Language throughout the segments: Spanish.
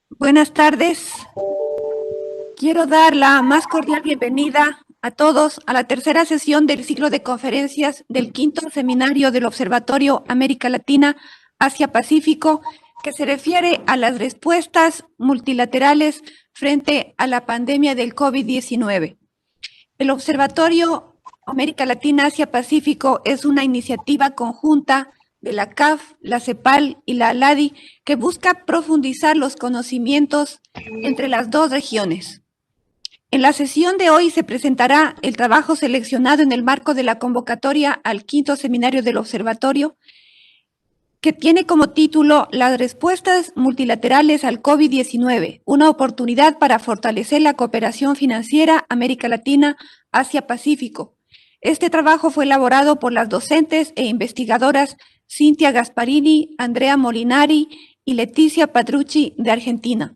Buenas tardes. Quiero dar la más cordial bienvenida a todos a la tercera sesión del ciclo de conferencias del quinto seminario del Observatorio América Latina, Asia-Pacífico, que se refiere a las respuestas multilaterales frente a la pandemia del COVID-19. El Observatorio América Latina, Asia-Pacífico es una iniciativa conjunta de la CAF, la CEPAL y la ALADI que busca profundizar los conocimientos entre las dos regiones. En la sesión de hoy se presentará el trabajo seleccionado en el marco de la convocatoria al quinto seminario del Observatorio, que tiene como título Las respuestas multilaterales al COVID-19, una oportunidad para fortalecer la cooperación financiera América Latina, Asia-Pacífico. Este trabajo fue elaborado por las docentes e investigadoras Cintia Gasparini, Andrea Molinari y Leticia Patrucci de Argentina.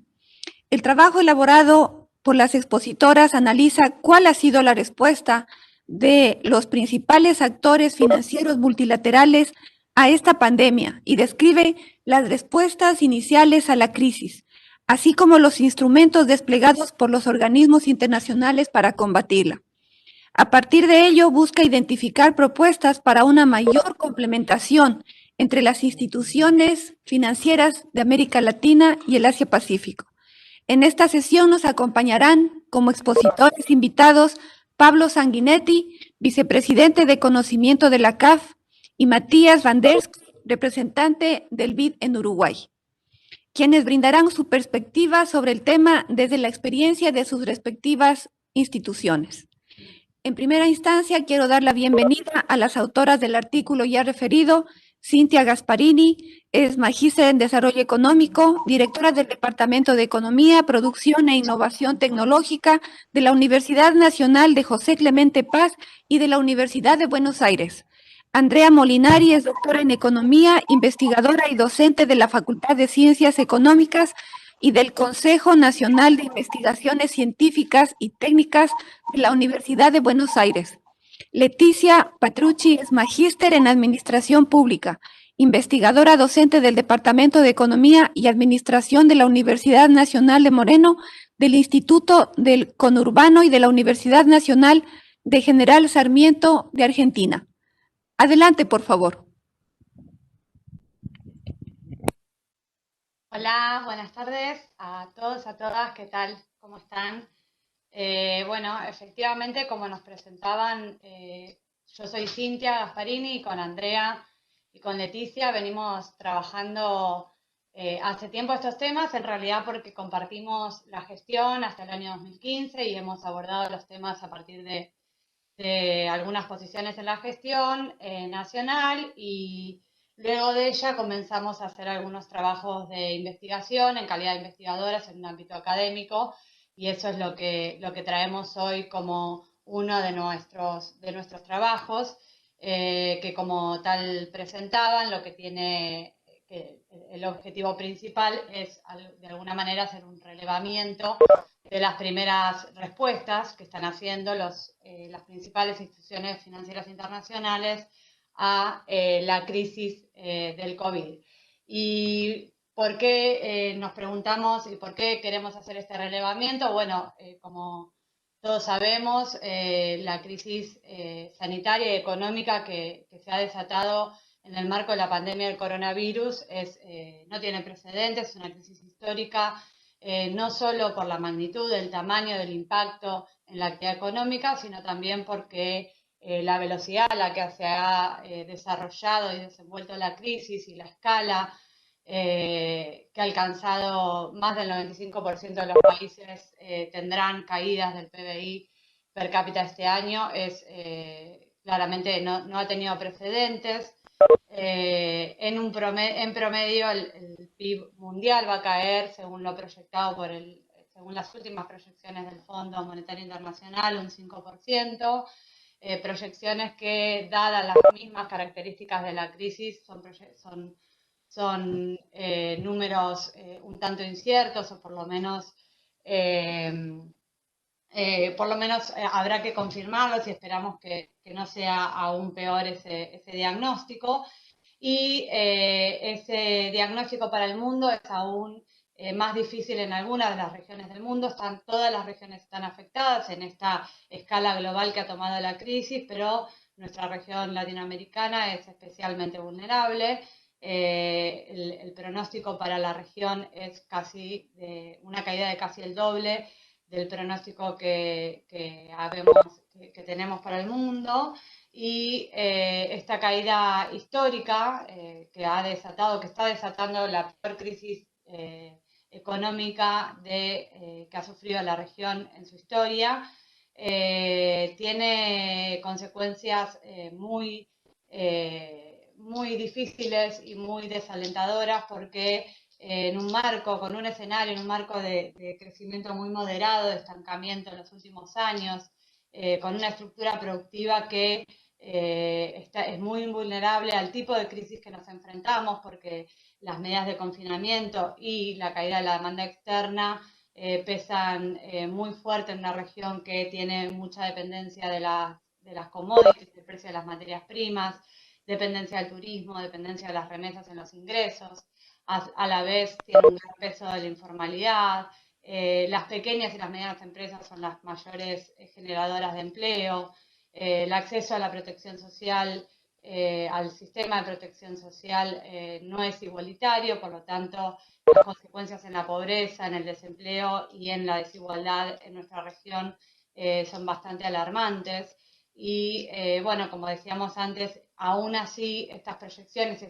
El trabajo elaborado por las expositoras analiza cuál ha sido la respuesta de los principales actores financieros multilaterales a esta pandemia y describe las respuestas iniciales a la crisis, así como los instrumentos desplegados por los organismos internacionales para combatirla. A partir de ello, busca identificar propuestas para una mayor complementación entre las instituciones financieras de América Latina y el Asia-Pacífico. En esta sesión nos acompañarán como expositores invitados Pablo Sanguinetti, vicepresidente de Conocimiento de la CAF, y Matías Van der Sk, representante del BID en Uruguay, quienes brindarán su perspectiva sobre el tema desde la experiencia de sus respectivas instituciones. En primera instancia, quiero dar la bienvenida a las autoras del artículo ya referido. Cintia Gasparini es magíster en Desarrollo Económico, directora del Departamento de Economía, Producción e Innovación Tecnológica de la Universidad Nacional de José Clemente Paz y de la Universidad de Buenos Aires. Andrea Molinari es doctora en Economía, investigadora y docente de la Facultad de Ciencias Económicas y del Consejo Nacional de Investigaciones Científicas y Técnicas de la Universidad de Buenos Aires. Leticia Patrucci es magíster en Administración Pública, investigadora docente del Departamento de Economía y Administración de la Universidad Nacional de Moreno, del Instituto del Conurbano y de la Universidad Nacional de General Sarmiento de Argentina. Adelante, por favor. Hola, buenas tardes a todos, a todas, ¿qué tal? ¿Cómo están? Bueno, efectivamente, como nos presentaban, yo soy Cintia Gasparini y con Andrea y con Leticia venimos trabajando hace tiempo estos temas, en realidad porque compartimos la gestión hasta el año 2015 y hemos abordado los temas a partir de algunas posiciones en la gestión nacional y luego de ella comenzamos a hacer algunos trabajos de investigación en calidad de investigadoras en un ámbito académico y eso es lo que traemos hoy como uno de nuestros trabajos que como tal presentaban, lo que tiene que el objetivo principal es de alguna manera hacer un relevamiento de las primeras respuestas que están haciendo las principales instituciones financieras internacionales a la crisis del COVID. ¿Y por qué nos preguntamos y por qué queremos hacer este relevamiento? Bueno, como todos sabemos, la crisis sanitaria y económica que se ha desatado en el marco de la pandemia del coronavirus no tiene precedentes, es una crisis histórica, no solo por la magnitud, el tamaño del impacto en la actividad económica, sino también porque la velocidad a la que se ha desarrollado y desenvuelto la crisis y la escala que ha alcanzado más del 95% de los países tendrán caídas del PBI per cápita este año, claramente no ha tenido precedentes. En promedio el PIB mundial va a caer, según lo proyectado según las últimas proyecciones del Fondo Monetario Internacional, un 5%. Proyecciones que, dadas las mismas características de la crisis, son números un tanto inciertos o por lo menos habrá que confirmarlos y esperamos que no sea aún peor ese diagnóstico. Y ese diagnóstico para el mundo es aún más difícil en algunas de las regiones del mundo. Todas las regiones están afectadas en esta escala global que ha tomado la crisis, pero nuestra región latinoamericana es especialmente vulnerable. El pronóstico para la región es casi una caída de casi el doble del pronóstico que tenemos para el mundo. Y esta caída histórica que está desatando la peor crisis económica que ha sufrido la región en su historia, tiene consecuencias muy difíciles y muy desalentadoras, porque en un marco de crecimiento muy moderado, de estancamiento en los últimos años, con una estructura productiva que es muy vulnerable al tipo de crisis que nos enfrentamos, porque las medidas de confinamiento y la caída de la demanda externa pesan muy fuerte en una región que tiene mucha dependencia de las commodities, del precio de las materias primas, dependencia del turismo, dependencia de las remesas en los ingresos. A la vez tiene un gran peso de la informalidad. Las pequeñas y las medianas empresas son las mayores generadoras de empleo. El acceso a la protección social, al sistema de protección social, no es igualitario, por lo tanto, las consecuencias en la pobreza, en el desempleo y en la desigualdad en nuestra región son bastante alarmantes. Y bueno, como decíamos antes, aún así estas proyecciones,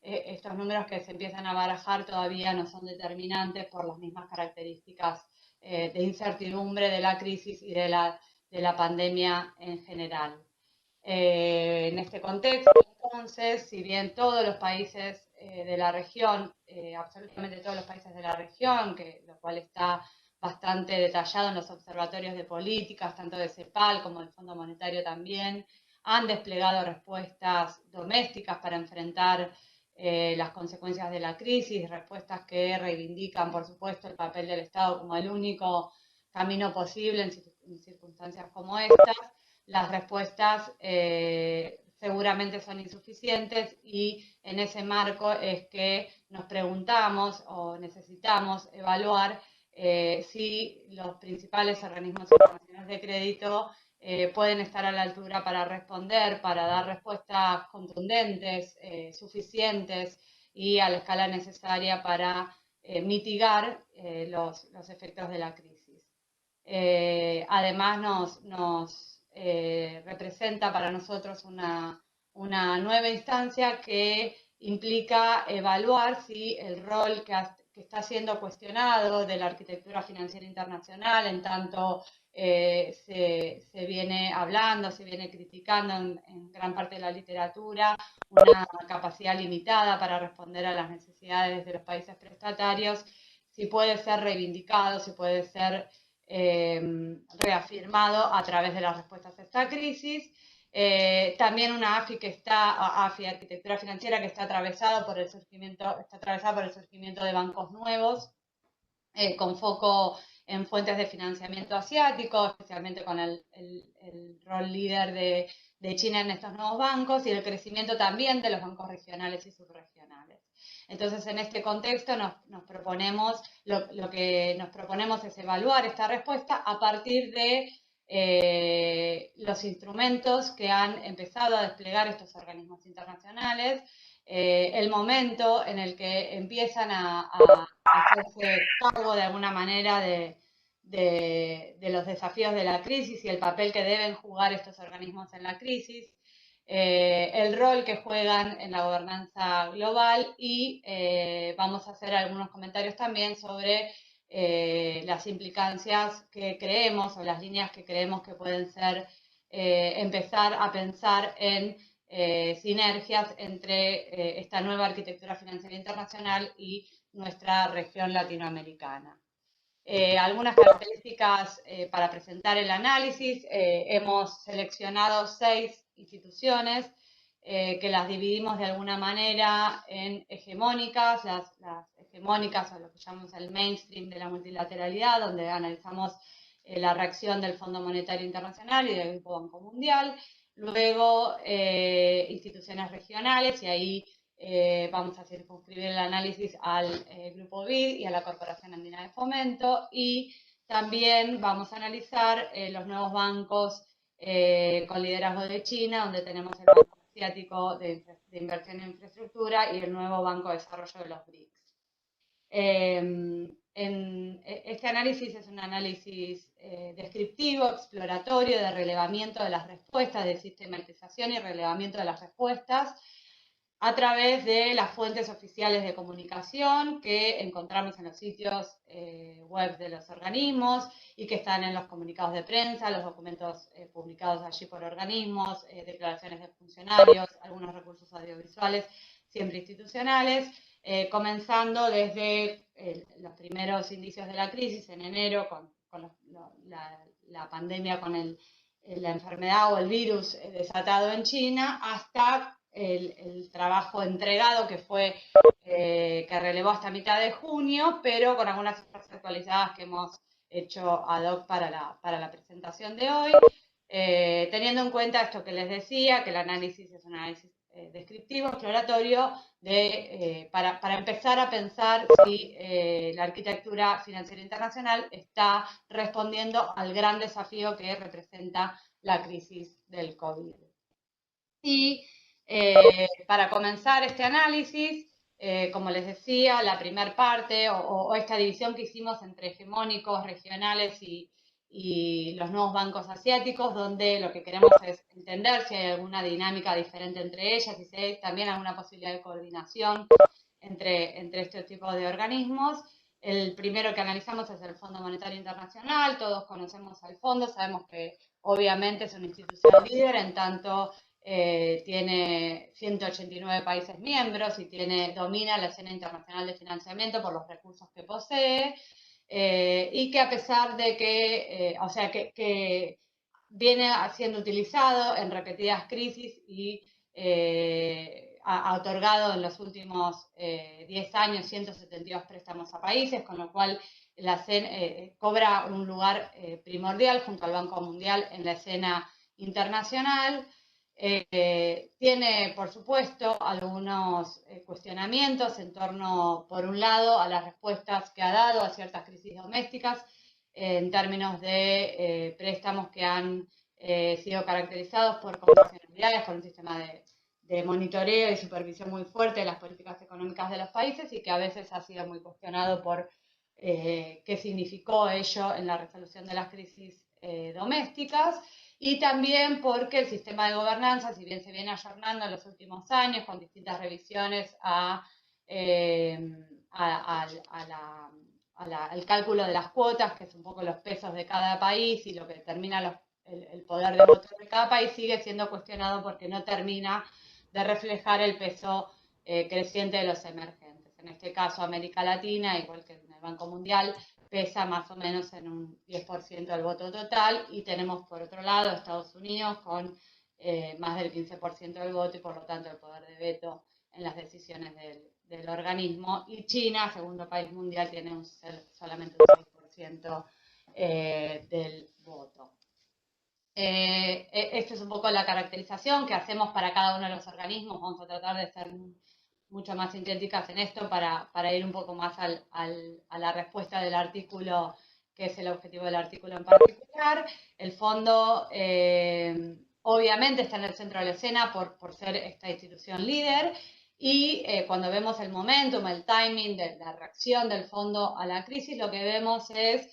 estos números que se empiezan a barajar todavía no son determinantes por las mismas características de incertidumbre de la crisis y de la pandemia en general. En este contexto, entonces, si bien todos los países de la región, absolutamente todos los países de la región, lo cual está bastante detallado en los observatorios de políticas, tanto de CEPAL como del Fondo Monetario también, han desplegado respuestas domésticas para enfrentar las consecuencias de la crisis, respuestas que reivindican, por supuesto, el papel del Estado como el único camino posible en circunstancias como estas. Las respuestas seguramente son insuficientes, y en ese marco es que nos preguntamos o necesitamos evaluar si los principales organismos internacionales de crédito pueden estar a la altura para responder, para dar respuestas contundentes, suficientes y a la escala necesaria para mitigar los efectos de la crisis. Además nos representa para nosotros una nueva instancia que implica evaluar si el rol que está siendo cuestionado de la arquitectura financiera internacional, en tanto se viene hablando, se viene criticando en gran parte de la literatura, una capacidad limitada para responder a las necesidades de los países prestatarios, si puede ser reivindicado, si puede ser reafirmado a través de las respuestas a esta crisis. También una AFI, Arquitectura Financiera, que está atravesada por el surgimiento de bancos nuevos, con foco en fuentes de financiamiento asiático, especialmente con el rol líder de China en estos nuevos bancos, y el crecimiento también de los bancos regionales y subregionales. Entonces, en este contexto lo que nos proponemos es evaluar esta respuesta a partir de los instrumentos que han empezado a desplegar estos organismos internacionales, el momento en el que empiezan a hacerse cargo de alguna manera de los desafíos de la crisis y el papel que deben jugar estos organismos en la crisis, el rol que juegan en la gobernanza global, y vamos a hacer algunos comentarios también sobre las implicancias que creemos, o las líneas que creemos que pueden ser empezar a pensar en sinergias entre esta nueva arquitectura financiera internacional y nuestra región latinoamericana. Algunas características para presentar el análisis. Hemos seleccionado 6 instituciones que las dividimos de alguna manera en hegemónicas, las hegemónicas, o lo que llamamos el mainstream de la multilateralidad, donde analizamos la reacción del Fondo Monetario Internacional y del Grupo Banco Mundial. Luego, instituciones regionales, y ahí vamos a circunscribir el análisis al Grupo BID y a la Corporación Andina de Fomento, y también vamos a analizar los nuevos bancos con liderazgo de China, donde tenemos el Banco Asiático de Inversión en Infraestructura y el nuevo Banco de Desarrollo de los BRICS. Este análisis es un análisis descriptivo, exploratorio, de relevamiento de las respuestas, de sistematización y relevamiento de las respuestas a través de las fuentes oficiales de comunicación que encontramos en los sitios web de los organismos y que están en los comunicados de prensa, los documentos publicados allí por organismos, declaraciones de funcionarios, algunos recursos audiovisuales, siempre institucionales, comenzando desde los primeros indicios de la crisis en enero con la pandemia, con la enfermedad o el virus desatado en China, hasta el trabajo entregado que fue que relevó hasta mitad de junio, pero con algunas cifras actualizadas que hemos hecho ad hoc para la presentación de hoy, teniendo en cuenta esto que les decía, que el análisis es un análisis descriptivo, exploratorio, para empezar a pensar si la arquitectura financiera internacional está respondiendo al gran desafío que representa la crisis del COVID. Y para comenzar este análisis, como les decía, la primera parte o esta división que hicimos entre hegemónicos, regionales y los nuevos bancos asiáticos, donde lo que queremos es entender si hay alguna dinámica diferente entre ellas y si hay también alguna posibilidad de coordinación entre estos tipos de organismos. El primero que analizamos es el Fondo Monetario Internacional. Todos conocemos al fondo, sabemos que obviamente es una institución líder en tanto tiene 189 países miembros y domina la escena internacional de financiamiento por los recursos que posee, y que a pesar de que viene siendo utilizado en repetidas crisis y ha otorgado en los últimos 10 años 172 préstamos a países, con lo cual cobra un lugar primordial junto al Banco Mundial en la escena internacional. Tiene, por supuesto, algunos cuestionamientos en torno, por un lado, a las respuestas que ha dado a ciertas crisis domésticas en términos de préstamos que han sido caracterizados por condicionalidades, con un sistema de monitoreo y supervisión muy fuerte de las políticas económicas de los países y que a veces ha sido muy cuestionado por qué significó ello en la resolución de las crisis domésticas. Y también porque el sistema de gobernanza, si bien se viene ayornando en los últimos años con distintas revisiones al cálculo de las cuotas, que es un poco los pesos de cada país y lo que determina el poder de voto de cada país, sigue siendo cuestionado porque no termina de reflejar el peso creciente de los emergentes. En este caso, América Latina, igual que en el Banco Mundial, pesa más o menos en un 10% del voto total, y tenemos por otro lado Estados Unidos con más del 15% del voto y por lo tanto el poder de veto en las decisiones del organismo, y China, segundo país mundial, tiene solamente un 6% del voto. Esta es un poco la caracterización que hacemos para cada uno de los organismos. Vamos a tratar de ser mucho más sintéticas en esto para ir un poco más a la respuesta del artículo, que es el objetivo del artículo en particular. El fondo obviamente está en el centro de la escena por ser esta institución líder, y cuando vemos el momentum, el timing de la reacción del fondo a la crisis, lo que vemos es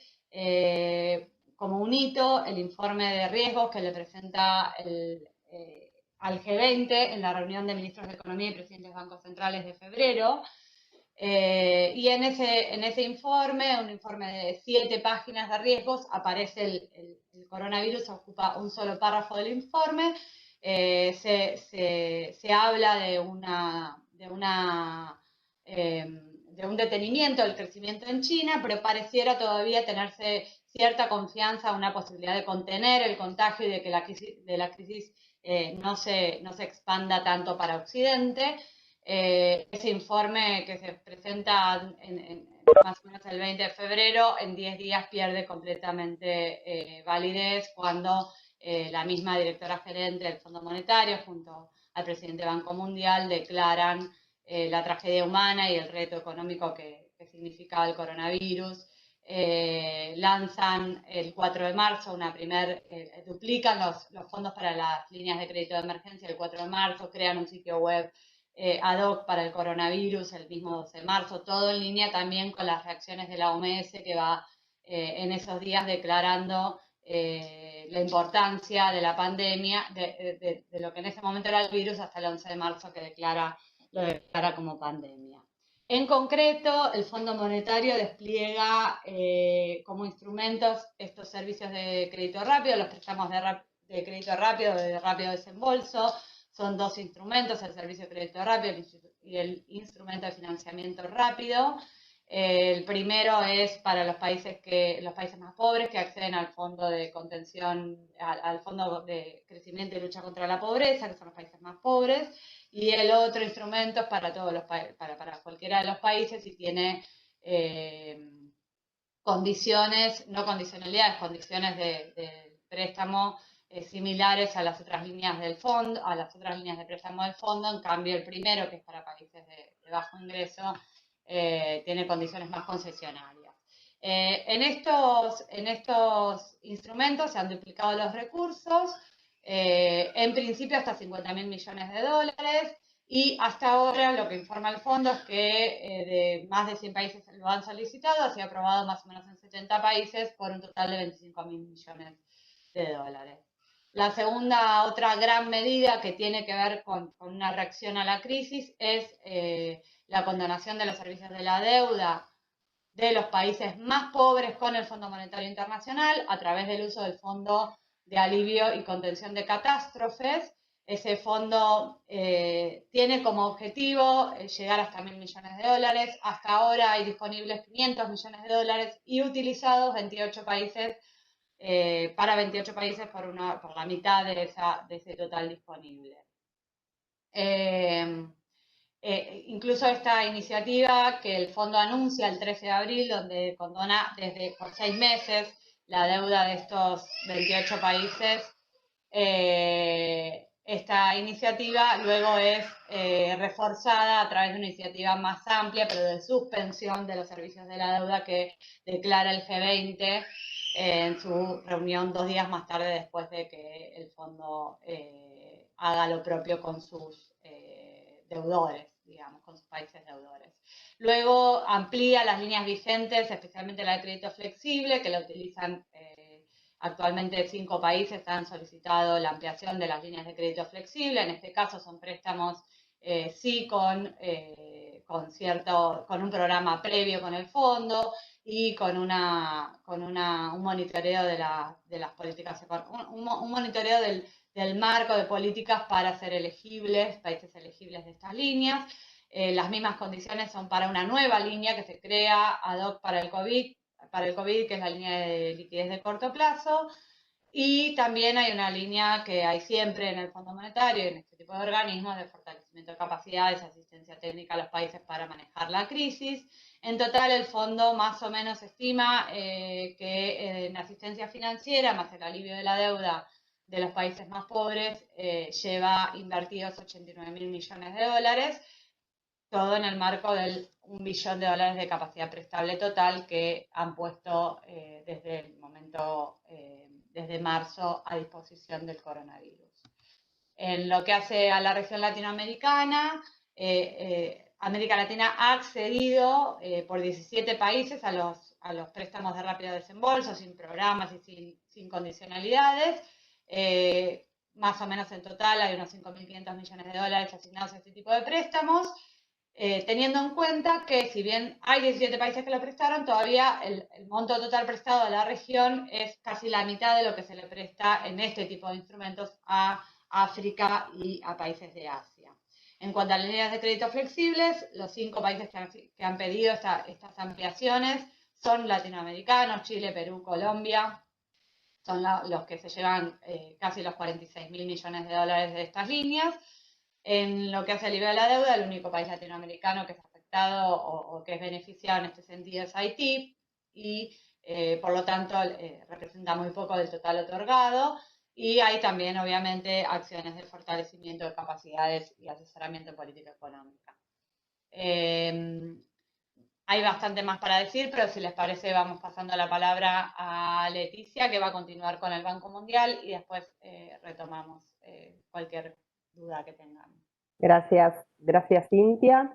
como un hito el informe de riesgos que le presenta al G20 en la reunión de ministros de Economía y presidentes de bancos centrales de febrero. Y en ese informe, un informe de 7 páginas de riesgos, aparece el coronavirus, ocupa un solo párrafo del informe. Se habla de un detenimiento del crecimiento en China, pero pareciera todavía tenerse cierta confianza, una posibilidad de contener el contagio y de que la crisis no se expanda tanto para Occidente. Ese informe que se presenta más o menos el 20 de febrero, en 10 días pierde completamente validez cuando la misma directora gerente del Fondo Monetario junto al presidente del Banco Mundial declaran la tragedia humana y el reto económico que significaba el coronavirus. Lanzan el 4 de marzo duplican los fondos para las líneas de crédito de emergencia el 4 de marzo, crean un sitio web ad hoc para el coronavirus el mismo 12 de marzo, todo en línea también con las reacciones de la OMS que va en esos días declarando la importancia de la pandemia, de lo que en ese momento era el virus, hasta el 11 de marzo que lo declara como pandemia. En concreto, el Fondo Monetario despliega como instrumentos estos servicios de crédito rápido, los préstamos de crédito rápido, de rápido desembolso. Son dos instrumentos, el servicio de crédito rápido y el instrumento de financiamiento rápido. El primero es para los países más pobres que acceden al fondo de contención, al fondo de crecimiento y lucha contra la pobreza, que son los países más pobres. Y el otro instrumento es para todos los para cualquiera de los países y tiene condiciones, no condicionalidades, condiciones de préstamo similares a las otras líneas del fondo, a las otras líneas de préstamo del fondo. En cambio, el primero, que es para países de bajo ingreso, tiene condiciones más concesionarias. En estos instrumentos se han duplicado los recursos, en principio hasta 50.000 millones de dólares, y hasta ahora lo que informa el fondo es que de más de 100 países lo han solicitado, se ha aprobado más o menos en 70 países por un total de 25.000 millones de dólares. La segunda, otra gran medida que tiene que ver con una reacción a la crisis es la condonación de los servicios de la deuda de los países más pobres con el Fondo Monetario Internacional a través del uso del Fondo de Alivio y Contención de Catástrofes. Ese fondo tiene como objetivo llegar hasta 1.000 millones de dólares. Hasta ahora hay disponibles 500 millones de dólares y utilizados 28 países, para 28 países por la mitad de ese total disponible. Incluso esta iniciativa que el fondo anuncia el 13 de abril, donde condona por 6 meses la deuda de estos 28 países, esta iniciativa luego es reforzada a través de una iniciativa más amplia, pero de suspensión de los servicios de la deuda que declara el G20 en su reunión 2 días más tarde después de que el fondo haga lo propio con sus deudores, digamos, con sus países deudores. Luego amplía las líneas vigentes, especialmente la de crédito flexible, que la utilizan actualmente 5 países, han solicitado la ampliación de las líneas de crédito flexible. En este caso son préstamos, sí, con un programa previo con el fondo y con un monitoreo de las políticas, un monitoreo del marco de políticas para ser elegibles, países elegibles de estas líneas. Las mismas condiciones son para una nueva línea que se crea ad hoc para el COVID, que es la línea de liquidez de corto plazo. Y también hay una línea que hay siempre en el Fondo Monetario y en este tipo de organismos de fortalecimiento de capacidades, asistencia técnica a los países para manejar la crisis. En total, el fondo más o menos estima que en asistencia financiera, más el alivio de la deuda de los países más pobres, lleva invertidos 89.000 millones de dólares, todo en el marco del 1 billón de dólares de capacidad prestable total que han puesto desde el momento, desde marzo, a disposición del coronavirus. En lo que hace a la región latinoamericana, América Latina ha accedido por 17 países a los préstamos de rápido desembolso, sin programas y sin condicionalidades. Más o menos en total hay unos 5.500 millones de dólares asignados a este tipo de préstamos. Teniendo en cuenta que si bien hay 17 países que lo prestaron, todavía el monto total prestado a la región es casi la mitad de lo que se le presta en este tipo de instrumentos a África y a países de Asia. En cuanto a las líneas de crédito flexibles, los 5 países que han pedido estas ampliaciones son latinoamericanos: Chile, Perú, Colombia. Son los que se llevan casi los 46.000 millones de dólares de estas líneas. En lo que hace al alivio de la deuda, el único país latinoamericano que es afectado o que es beneficiado en este sentido es Haití, y por lo tanto representa muy poco del total otorgado. Y hay también, obviamente, acciones de fortalecimiento de capacidades y asesoramiento en política económica. Hay bastante más para decir, pero si les parece vamos pasando la palabra a Leticia, que va a continuar con el Banco Mundial, y después retomamos cualquier duda que tengan. Gracias Cintia.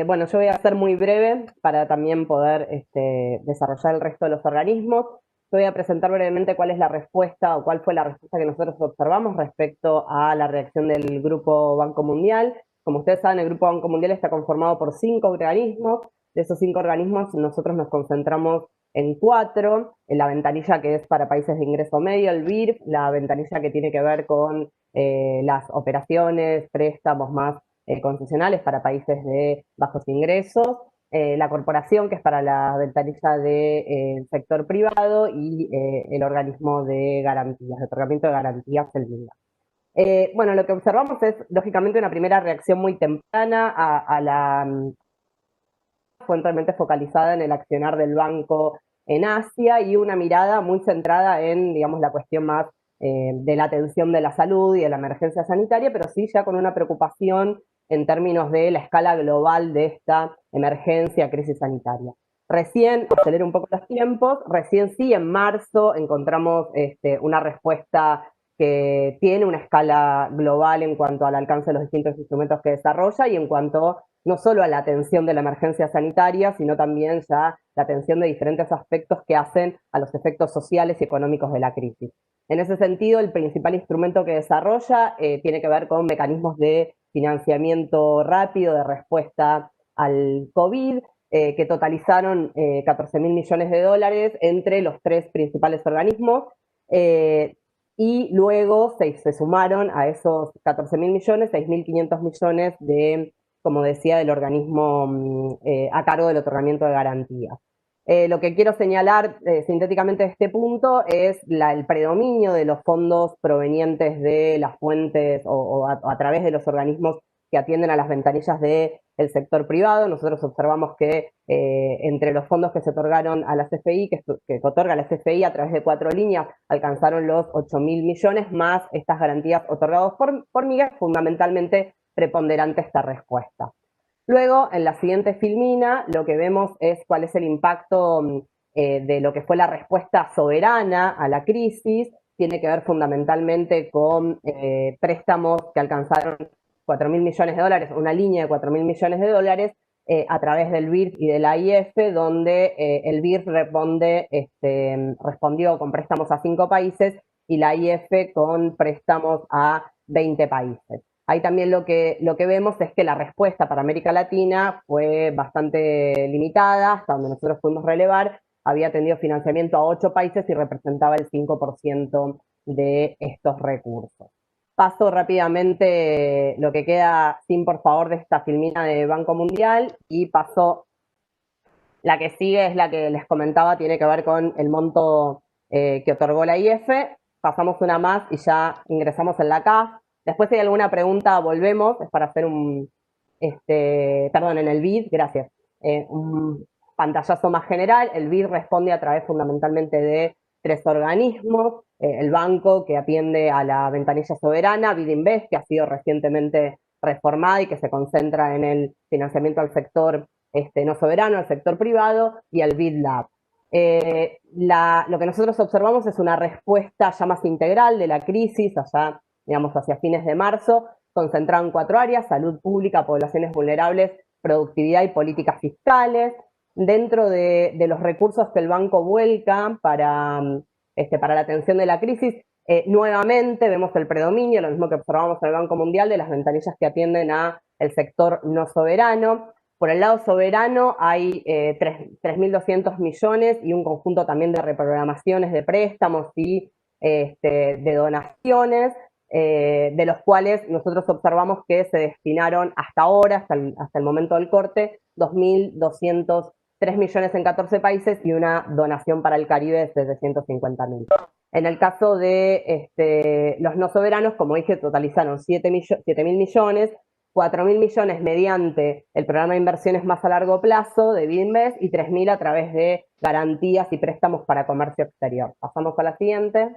Bueno, yo voy a ser muy breve para también poder desarrollar el resto de los organismos. Yo voy a presentar brevemente cuál es la respuesta o cuál fue la respuesta que nosotros observamos respecto a la reacción del Grupo Banco Mundial. Como ustedes saben, el Grupo Banco Mundial está conformado por 5 organismos. De esos 5 organismos nosotros nos concentramos en 4, en la ventanilla que es para países de ingreso medio, el BIRF, la ventanilla que tiene que ver con las operaciones, préstamos más concesionales para países de bajos ingresos, la corporación, que es para la ventanilla del sector privado, y el organismo de garantías, de otorgamiento de garantías, el MINGA. Bueno, lo que observamos es, lógicamente, una primera reacción muy temprana a la fuertemente focalizada en el accionar del banco en Asia y una mirada muy centrada en, digamos, la cuestión más de la atención de la salud y de la emergencia sanitaria, pero sí ya con una preocupación en términos de la escala global de esta emergencia, crisis sanitaria. Recién, acelero un poco los tiempos, recién sí en marzo encontramos una respuesta que tiene una escala global en cuanto al alcance de los distintos instrumentos que desarrolla y en cuanto no solo a la atención de la emergencia sanitaria, sino también ya la atención de diferentes aspectos que hacen a los efectos sociales y económicos de la crisis. En ese sentido, el principal instrumento que desarrolla tiene que ver con mecanismos de financiamiento rápido, de respuesta al COVID, que totalizaron 14.000 millones de dólares entre los 3 principales organismos, y luego se sumaron a esos 14.000 millones, 6.500 millones de, como decía, del organismo a cargo del otorgamiento de garantías. Lo que quiero señalar sintéticamente de este punto es el predominio de los fondos provenientes de las fuentes o a través de los organismos que atienden a las ventanillas del sector privado. Nosotros observamos que entre los fondos que se otorgaron a la CFI, que otorga la CFI a través de 4 líneas, alcanzaron los 8.000 millones más estas garantías otorgadas por MIGA, fundamentalmente preponderante esta respuesta. Luego, en la siguiente filmina, lo que vemos es cuál es el impacto de lo que fue la respuesta soberana a la crisis. Tiene que ver fundamentalmente con préstamos que alcanzaron 4.000 millones de dólares, una línea de 4.000 millones de dólares a través del BIRF y de la IF, donde el BIRF respondió con préstamos a 5 países y la IF con préstamos a 20 países. Ahí también lo que vemos es que la respuesta para América Latina fue bastante limitada, hasta donde nosotros pudimos relevar, había atendido financiamiento a 8 países y representaba el 5% de estos recursos. Paso rápidamente lo que queda sin, por favor, de esta filmina de Banco Mundial, y paso, la que sigue es la que les comentaba, tiene que ver con el monto que otorgó la IF. Pasamos una más y ya ingresamos en la CAF. Después, si hay alguna pregunta, volvemos, es para hacer en el BID, gracias, un pantallazo más general. El BID responde a través fundamentalmente de 3 organismos, el banco que atiende a la ventanilla soberana, BID Invest, que ha sido recientemente reformada y que se concentra en el financiamiento al sector no soberano, al sector privado, y el BID Lab. Lo que nosotros observamos es una respuesta ya más integral de la crisis, allá, digamos, hacia fines de marzo, concentrado en 4 áreas: salud pública, poblaciones vulnerables, productividad y políticas fiscales. Dentro de los recursos que el banco vuelca para la atención de la crisis, nuevamente vemos el predominio, lo mismo que observamos en el Banco Mundial, de las ventanillas que atienden al sector no soberano. Por el lado soberano hay 3.200 millones y un conjunto también de reprogramaciones de préstamos y de donaciones, de los cuales nosotros observamos que se destinaron hasta ahora, hasta el momento del corte, 2.203 millones en 14 países y una donación para el Caribe de 750.000. En el caso de los no soberanos, como dije, totalizaron 7.000 millones, 4.000 millones mediante el programa de inversiones más a largo plazo de BID Invest y 3.000 a través de garantías y préstamos para comercio exterior. Pasamos a la siguiente.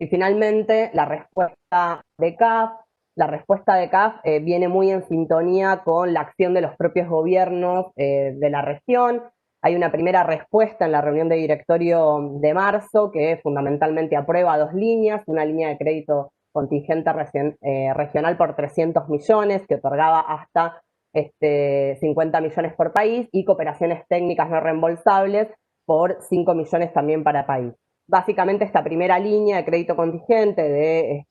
Y finalmente, la respuesta de CAF. la respuesta de CAF viene muy en sintonía con la acción de los propios gobiernos de la región. Hay una primera respuesta en la reunión de directorio de marzo que fundamentalmente aprueba 2 líneas, una línea de crédito contingente regional por 300 millones que otorgaba hasta 50 millones por país y cooperaciones técnicas no reembolsables por 5 millones también para país. Básicamente esta primera línea de crédito contingente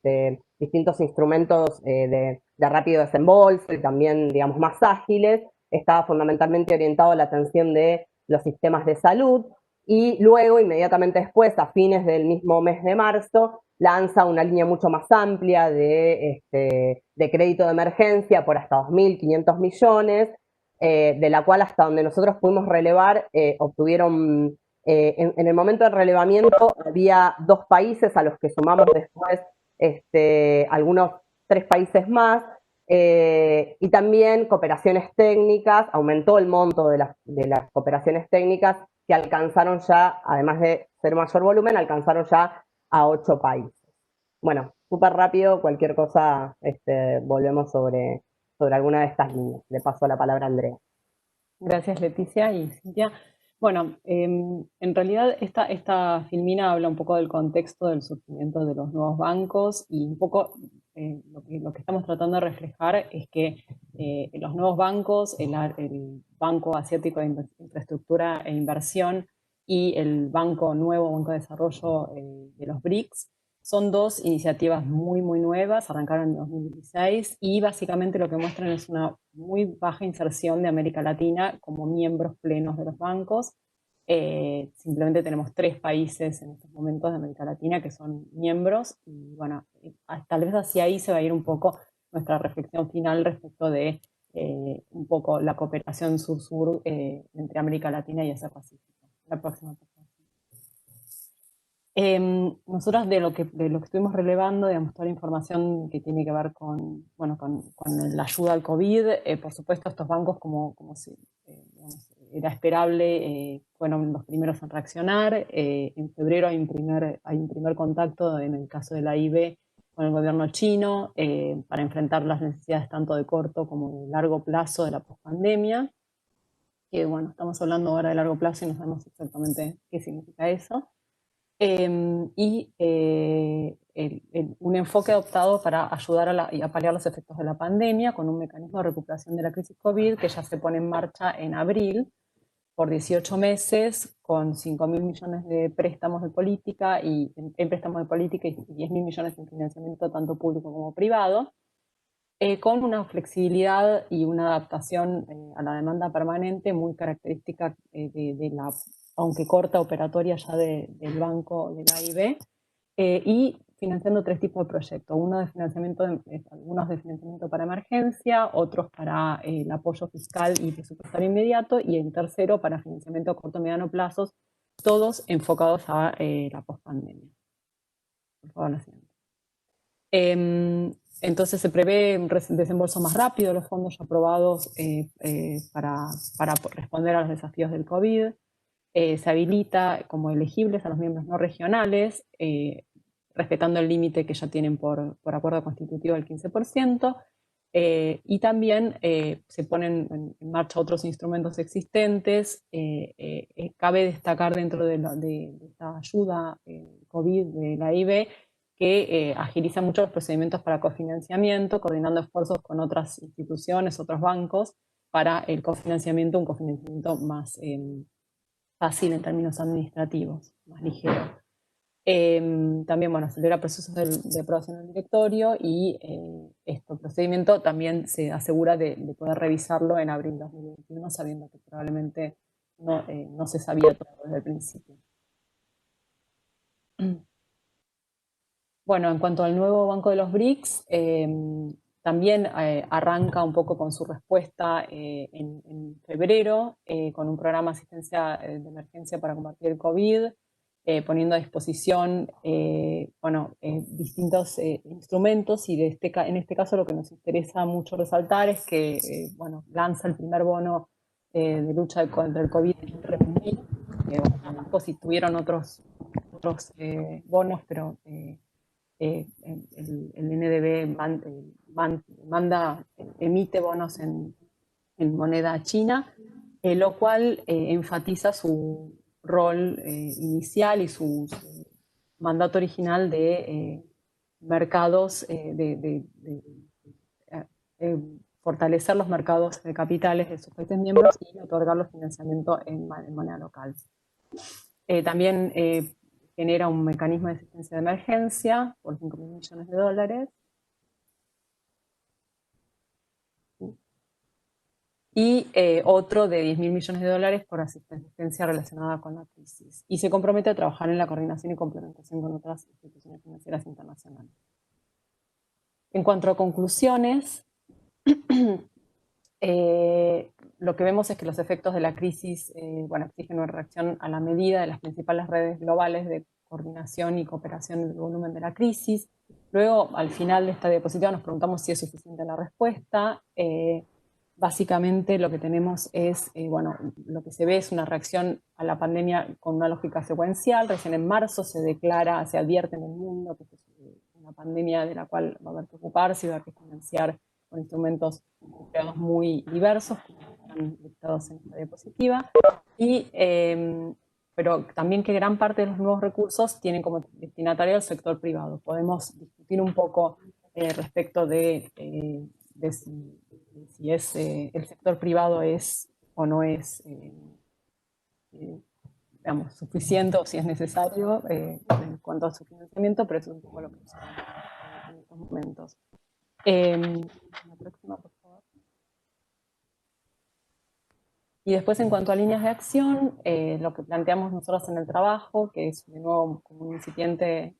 de distintos instrumentos de rápido desembolso y también, digamos, más ágiles, estaba fundamentalmente orientado a la atención de los sistemas de salud y luego, inmediatamente después, a fines del mismo mes de marzo, lanza una línea mucho más amplia de crédito de emergencia por hasta 2.500 millones, de la cual hasta donde nosotros pudimos relevar, obtuvieron, en el momento del relevamiento había 2 países a los que sumamos después algunos 3 países más, y también cooperaciones técnicas, aumentó el monto de las cooperaciones técnicas que alcanzaron ya, además de ser mayor volumen, alcanzaron ya a 8 países. Bueno, súper rápido, cualquier cosa volvemos sobre alguna de estas líneas. Le paso la palabra a Andrea. Gracias, Leticia y Cintia. Bueno, en realidad esta filmina habla un poco del contexto del surgimiento de los nuevos bancos y un poco lo que estamos tratando de reflejar es que los nuevos bancos, el Banco Asiático de Infraestructura e Inversión y el nuevo Banco de Desarrollo de los BRICS, son 2 iniciativas muy nuevas, arrancaron en 2016 y básicamente lo que muestran es una muy baja inserción de América Latina como miembros plenos de los bancos. Simplemente tenemos 3 países en estos momentos de América Latina que son miembros y bueno, tal vez hacia ahí se va a ir un poco nuestra reflexión final respecto de un poco la cooperación sur-sur entre América Latina y Asia Pacífico. La próxima, por favor. Nosotros de lo que estuvimos relevando, digamos, toda la información que tiene que ver con la ayuda al COVID, por supuesto estos bancos como digamos, era esperable, fueron los primeros en reaccionar. En febrero hay un primer contacto en el caso de la AIB con el gobierno chino para enfrentar las necesidades tanto de corto como de largo plazo de la pospandemia. Que bueno, estamos hablando ahora de largo plazo y no sabemos exactamente qué significa eso. Un enfoque adoptado para ayudar a paliar los efectos de la pandemia con un mecanismo de recuperación de la crisis COVID que ya se pone en marcha en abril por 18 meses con 5.000 millones de préstamos de política en préstamos de política y 10.000 millones en financiamiento tanto público como privado, con una flexibilidad y una adaptación a la demanda permanente muy característica de la, aunque corta, operatoria ya del banco de la AIB, y financiando 3 tipos de proyectos, algunos de financiamiento para emergencia, otros para el apoyo fiscal y presupuestario inmediato, y el tercero para financiamiento a corto y mediano plazos, todos enfocados a la pospandemia. Por favor, la siguiente. Entonces se prevé un desembolso más rápido de los fondos ya aprobados para responder a los desafíos del COVID. Se habilita como elegibles a los miembros no regionales, respetando el límite que ya tienen por acuerdo constitutivo del 15%, y también se ponen en marcha otros instrumentos existentes. Cabe destacar dentro de esta ayuda COVID de la AIB que agiliza mucho los procedimientos para cofinanciamiento, coordinando esfuerzos con otras instituciones, otros bancos, para el cofinanciamiento, un cofinanciamiento más fácil en términos administrativos, más ligero. También, bueno, acelera procesos de aprobación del directorio y este procedimiento también se asegura de poder revisarlo en abril de 2021, sabiendo que probablemente no se sabía todo desde el principio. Bueno, en cuanto al nuevo Banco de los BRICS, también arranca un poco con su respuesta en febrero, con un programa de asistencia de emergencia para combatir el COVID, poniendo a disposición distintos instrumentos, y en este caso lo que nos interesa mucho resaltar es que lanza el primer bono de lucha contra el COVID en RMB. Sí tuvieron otros bonos, pero el NDB emite bonos en moneda china, lo cual enfatiza su rol inicial y su mandato original de mercados, fortalecer los mercados de capitales de sus países miembros y otorgarlos financiamiento en moneda local. También genera un mecanismo de asistencia de emergencia por $5.000 millones. Y otro de $10.000 millones por asistencia relacionada con la crisis. Y se compromete a trabajar en la coordinación y complementación con otras instituciones financieras internacionales. En cuanto a conclusiones, lo que vemos es que los efectos de la crisis exigen una reacción a la medida de las principales redes globales de coordinación y cooperación del volumen de la crisis. Luego, al final de esta diapositiva, nos preguntamos si es suficiente la respuesta. Básicamente lo que tenemos es, lo que se ve es una reacción a la pandemia con una lógica secuencial. Recién en marzo se advierte en el mundo que es una pandemia de la cual va a haber que ocuparse y va a haber que financiar con instrumentos empleados muy diversos, como están listados en esta diapositiva, pero también que gran parte de los nuevos recursos tienen como destinatario al sector privado. Podemos discutir un poco respecto de si es, el sector privado es o no es suficiente o si es necesario en cuanto a su financiamiento, pero eso es un poco lo que nos en estos momentos. La próxima, por favor. Y después, en cuanto a líneas de acción, lo que planteamos nosotros en el trabajo, que es de nuevo como un incipiente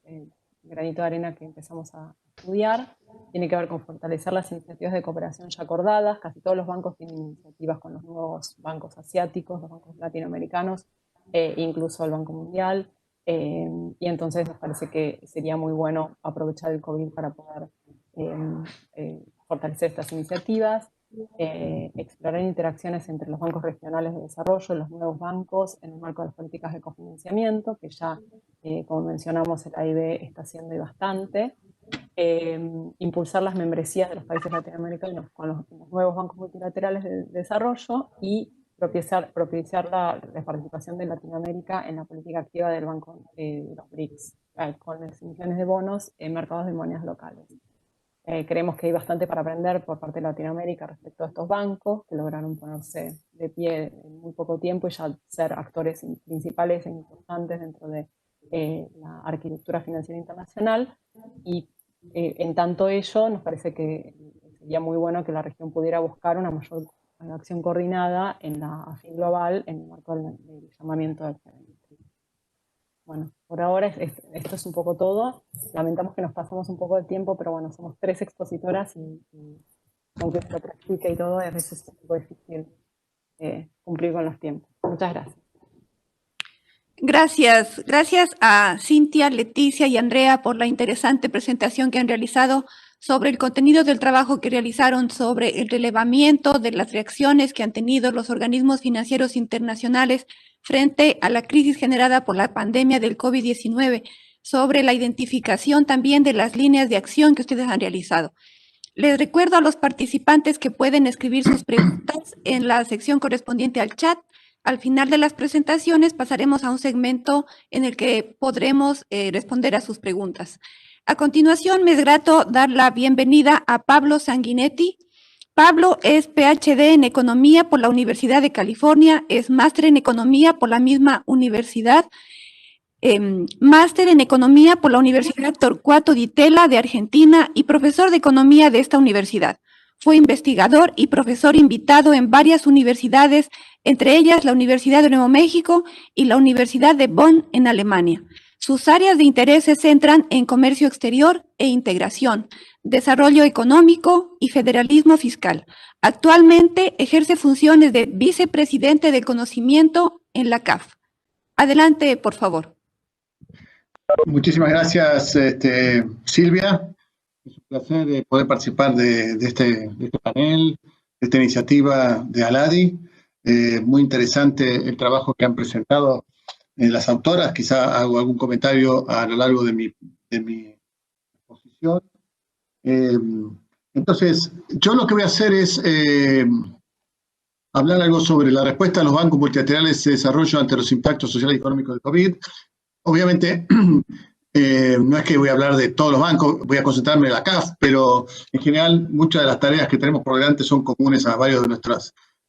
granito de arena que empezamos a estudiar, tiene que ver con fortalecer las iniciativas de cooperación ya acordadas. Casi todos los bancos tienen iniciativas con los nuevos bancos asiáticos, los bancos latinoamericanos, incluso el Banco Mundial. Y entonces nos parece que sería muy bueno aprovechar el COVID para poder fortalecer estas iniciativas, explorar interacciones entre los bancos regionales de desarrollo, los nuevos bancos, en el marco de las políticas de cofinanciamiento, que ya, como mencionamos, el AIB está haciendo bastante. Impulsar las membresías de los países latinoamericanos con los nuevos bancos multilaterales de desarrollo y propiciar la participación de Latinoamérica en la política activa del Banco de los BRICS, con las emisiones de bonos en mercados de monedas locales. Creemos que hay bastante para aprender por parte de Latinoamérica respecto a estos bancos, que lograron ponerse de pie en muy poco tiempo y ya ser actores principales e importantes dentro de la arquitectura financiera internacional. Y en tanto ello, nos parece que sería muy bueno que la región pudiera buscar una mayor acción coordinada en la AFI global en el marco del llamamiento del G20. Bueno, por ahora esto es un poco todo. Lamentamos que nos pasamos un poco de tiempo, pero bueno, somos 3 expositoras y aunque se lo practique y todo, a veces es un poco difícil cumplir con los tiempos. Muchas gracias. Gracias a Cintia, Leticia y Andrea por la interesante presentación que han realizado sobre el contenido del trabajo que realizaron sobre el relevamiento de las reacciones que han tenido los organismos financieros internacionales frente a la crisis generada por la pandemia del COVID-19, sobre la identificación también de las líneas de acción que ustedes han realizado. Les recuerdo a los participantes que pueden escribir sus preguntas en la sección correspondiente al chat. Al final de las presentaciones pasaremos a un segmento en el que podremos responder a sus preguntas. A continuación, me es grato dar la bienvenida a Pablo Sanguinetti. Pablo es PhD en Economía por la Universidad de California, es máster en Economía por la misma universidad, máster en Economía por la Universidad Torcuato Di Tella de Argentina y profesor de Economía de esta universidad. Fue investigador y profesor invitado en varias universidades, entre ellas la Universidad de Nuevo México y la Universidad de Bonn en Alemania. Sus áreas de interés se centran en comercio exterior e integración, desarrollo económico y federalismo fiscal. Actualmente ejerce funciones de vicepresidente del conocimiento en la CAF. Adelante, por favor. Muchísimas gracias, Silvia. Es un placer poder participar de este panel, de esta iniciativa de ALADI. Muy interesante el trabajo que han presentado las autoras. Quizá hago algún comentario a lo largo de mi exposición. En Entonces, yo lo que voy a hacer es hablar algo sobre la respuesta de los bancos multilaterales de desarrollo ante los impactos sociales y económicos del COVID. Obviamente, no es que voy a hablar de todos los bancos, voy a concentrarme en la CAF, pero en general muchas de las tareas que tenemos por delante son comunes a varios de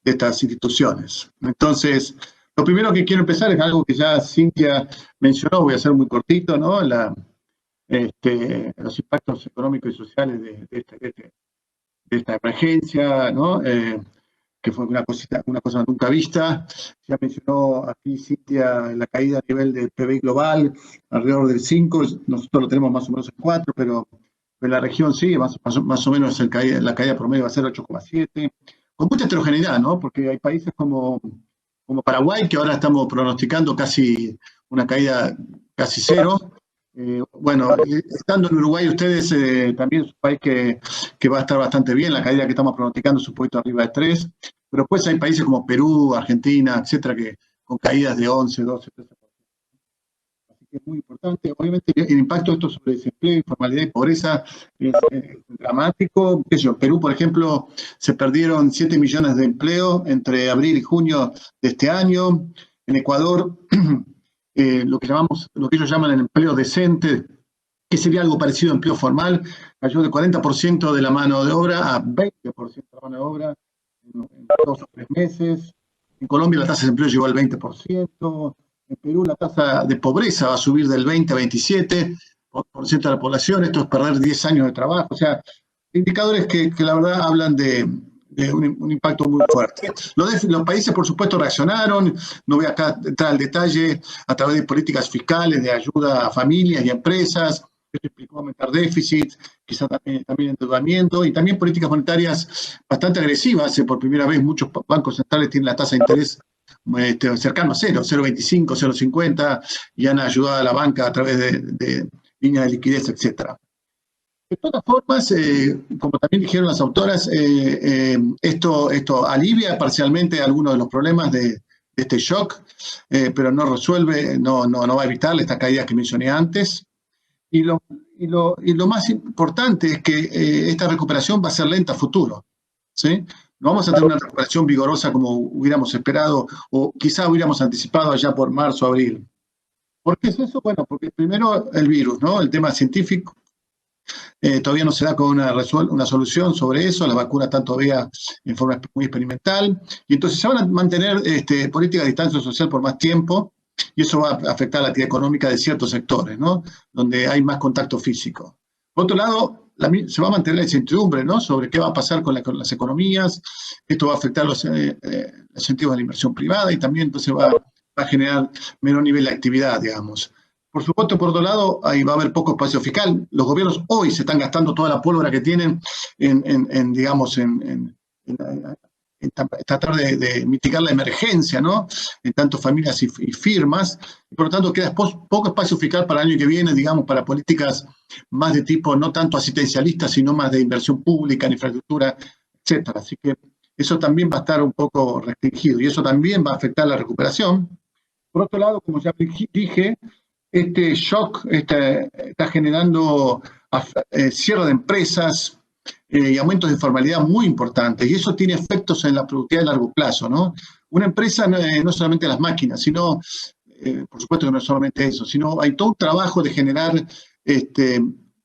estas instituciones. Entonces, lo primero que quiero empezar es algo que ya Cintia mencionó, voy a ser muy cortito, ¿no? Los impactos económicos y sociales de esta emergencia, ¿no? Que fue una cosa nunca vista. Ya mencionó aquí Cintia la caída a nivel del PBI global, alrededor del 5, nosotros lo tenemos más o menos en 4, pero en la región sí, más o menos la caída promedio va a ser 8,7, con mucha heterogeneidad, ¿no? Porque hay países como Paraguay, que ahora estamos pronosticando casi una caída casi cero. Bueno, estando en Uruguay ustedes también es un país que va a estar bastante bien, la caída que estamos pronosticando es un poquito arriba de 3, pero después hay países como Perú, Argentina, etcétera, que con caídas de 11, 12, 13%. Así que es muy importante. Obviamente el impacto de esto sobre desempleo, informalidad y pobreza es dramático. Perú, por ejemplo, se perdieron 7 millones de empleos entre abril y junio de este año. En Ecuador, lo que ellos llaman el empleo decente, que sería algo parecido a empleo formal, cayó de 40% de la mano de obra a 20% de la mano de obra en 2 o 3 meses. En Colombia la tasa de empleo llegó al 20%. En Perú la tasa de pobreza va a subir del 20 a 27% de la población. Esto es perder 10 años de trabajo. O sea, indicadores que la verdad hablan de un impacto muy fuerte. Los países, por supuesto, reaccionaron. No voy acá a entrar al detalle, a través de políticas fiscales de ayuda a familias y empresas. Esto implicó aumentar déficit, quizá también endeudamiento, y también políticas monetarias bastante agresivas. Por primera vez muchos bancos centrales tienen la tasa de interés cercano a 0,25, 0,50, y han ayudado a la banca a través de líneas de liquidez, etcétera. De todas formas, como también dijeron las autoras, esto alivia parcialmente algunos de los problemas de este shock, pero no resuelve, no va a evitar esta caída que mencioné antes. Y lo más importante es que esta recuperación va a ser lenta a futuro, ¿sí? No vamos a tener una recuperación vigorosa como hubiéramos esperado o quizá hubiéramos anticipado allá por marzo, abril. ¿Por qué es eso? Bueno, porque primero el virus, ¿no? El tema científico. Todavía no se da con una solución sobre eso, las vacunas están todavía en forma muy experimental, y entonces se van a mantener políticas de distancia social por más tiempo, y eso va a afectar la actividad económica de ciertos sectores, ¿no? Donde hay más contacto físico. Por otro lado, se va a mantener la incertidumbre, ¿no? Sobre qué va a pasar con las economías. Esto va a afectar los incentivos de la inversión privada y también entonces va a generar menor nivel de actividad, digamos. Por supuesto, por otro lado, ahí va a haber poco espacio fiscal. Los gobiernos hoy se están gastando toda la pólvora que tienen en tratar de mitigar la emergencia, ¿no? En tanto familias y firmas. Y por lo tanto, queda poco espacio fiscal para el año que viene, digamos, para políticas más de tipo no tanto asistencialistas, sino más de inversión pública, en infraestructura, etcétera. Así que eso también va a estar un poco restringido y eso también va a afectar la recuperación. Por otro lado, como ya dije, este shock está generando cierre de empresas y aumentos de informalidad muy importantes, y eso tiene efectos en la productividad a largo plazo, ¿no? Una empresa no es solamente las máquinas, sino, por supuesto que no es solamente eso, sino hay todo un trabajo de generar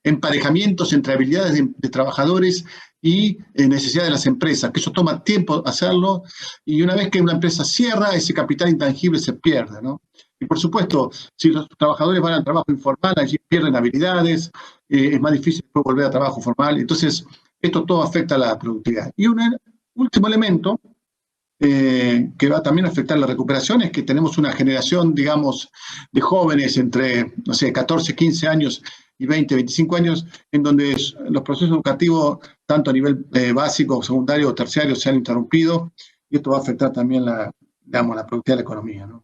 emparejamientos entre habilidades de trabajadores y necesidades de las empresas, que eso toma tiempo hacerlo, y una vez que una empresa cierra, ese capital intangible se pierde, ¿no? Y por supuesto, si los trabajadores van al trabajo informal, allí pierden habilidades, es más difícil después volver a trabajo formal. Entonces, esto todo afecta a la productividad. Y un último elemento que va también a afectar la recuperación es que tenemos una generación, digamos, de jóvenes entre, no sé, 14, 15 años y 20, 25 años, en donde los procesos educativos, tanto a nivel básico, secundario o terciario, se han interrumpido, y esto va a afectar también la productividad de la economía, ¿no?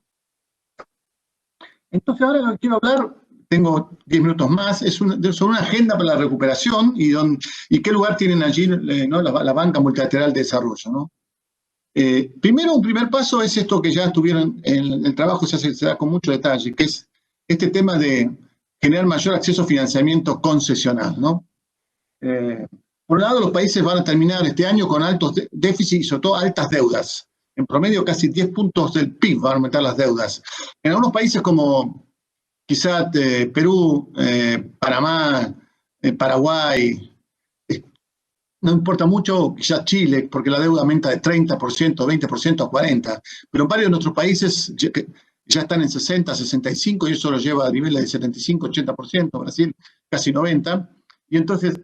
Entonces ahora lo que quiero hablar, tengo 10 minutos más, es sobre una agenda para la recuperación y qué lugar tienen allí la banca multilateral de desarrollo, ¿no? Primero, un primer paso es esto que ya estuvieron en el trabajo, se da con mucho detalle, que es este tema de generar mayor acceso a financiamiento concesional, ¿no? Por un lado, los países van a terminar este año con altos déficits y sobre todo altas deudas. En promedio, casi 10 puntos del PIB van a aumentar las deudas. En algunos países como quizás Perú, Panamá, Paraguay, no importa mucho, quizás Chile, porque la deuda aumenta de 30%, 20% a 40%, pero en varios de nuestros países ya están en 60, 65, y eso lo lleva a niveles de 75, 80%, Brasil casi 90%, y entonces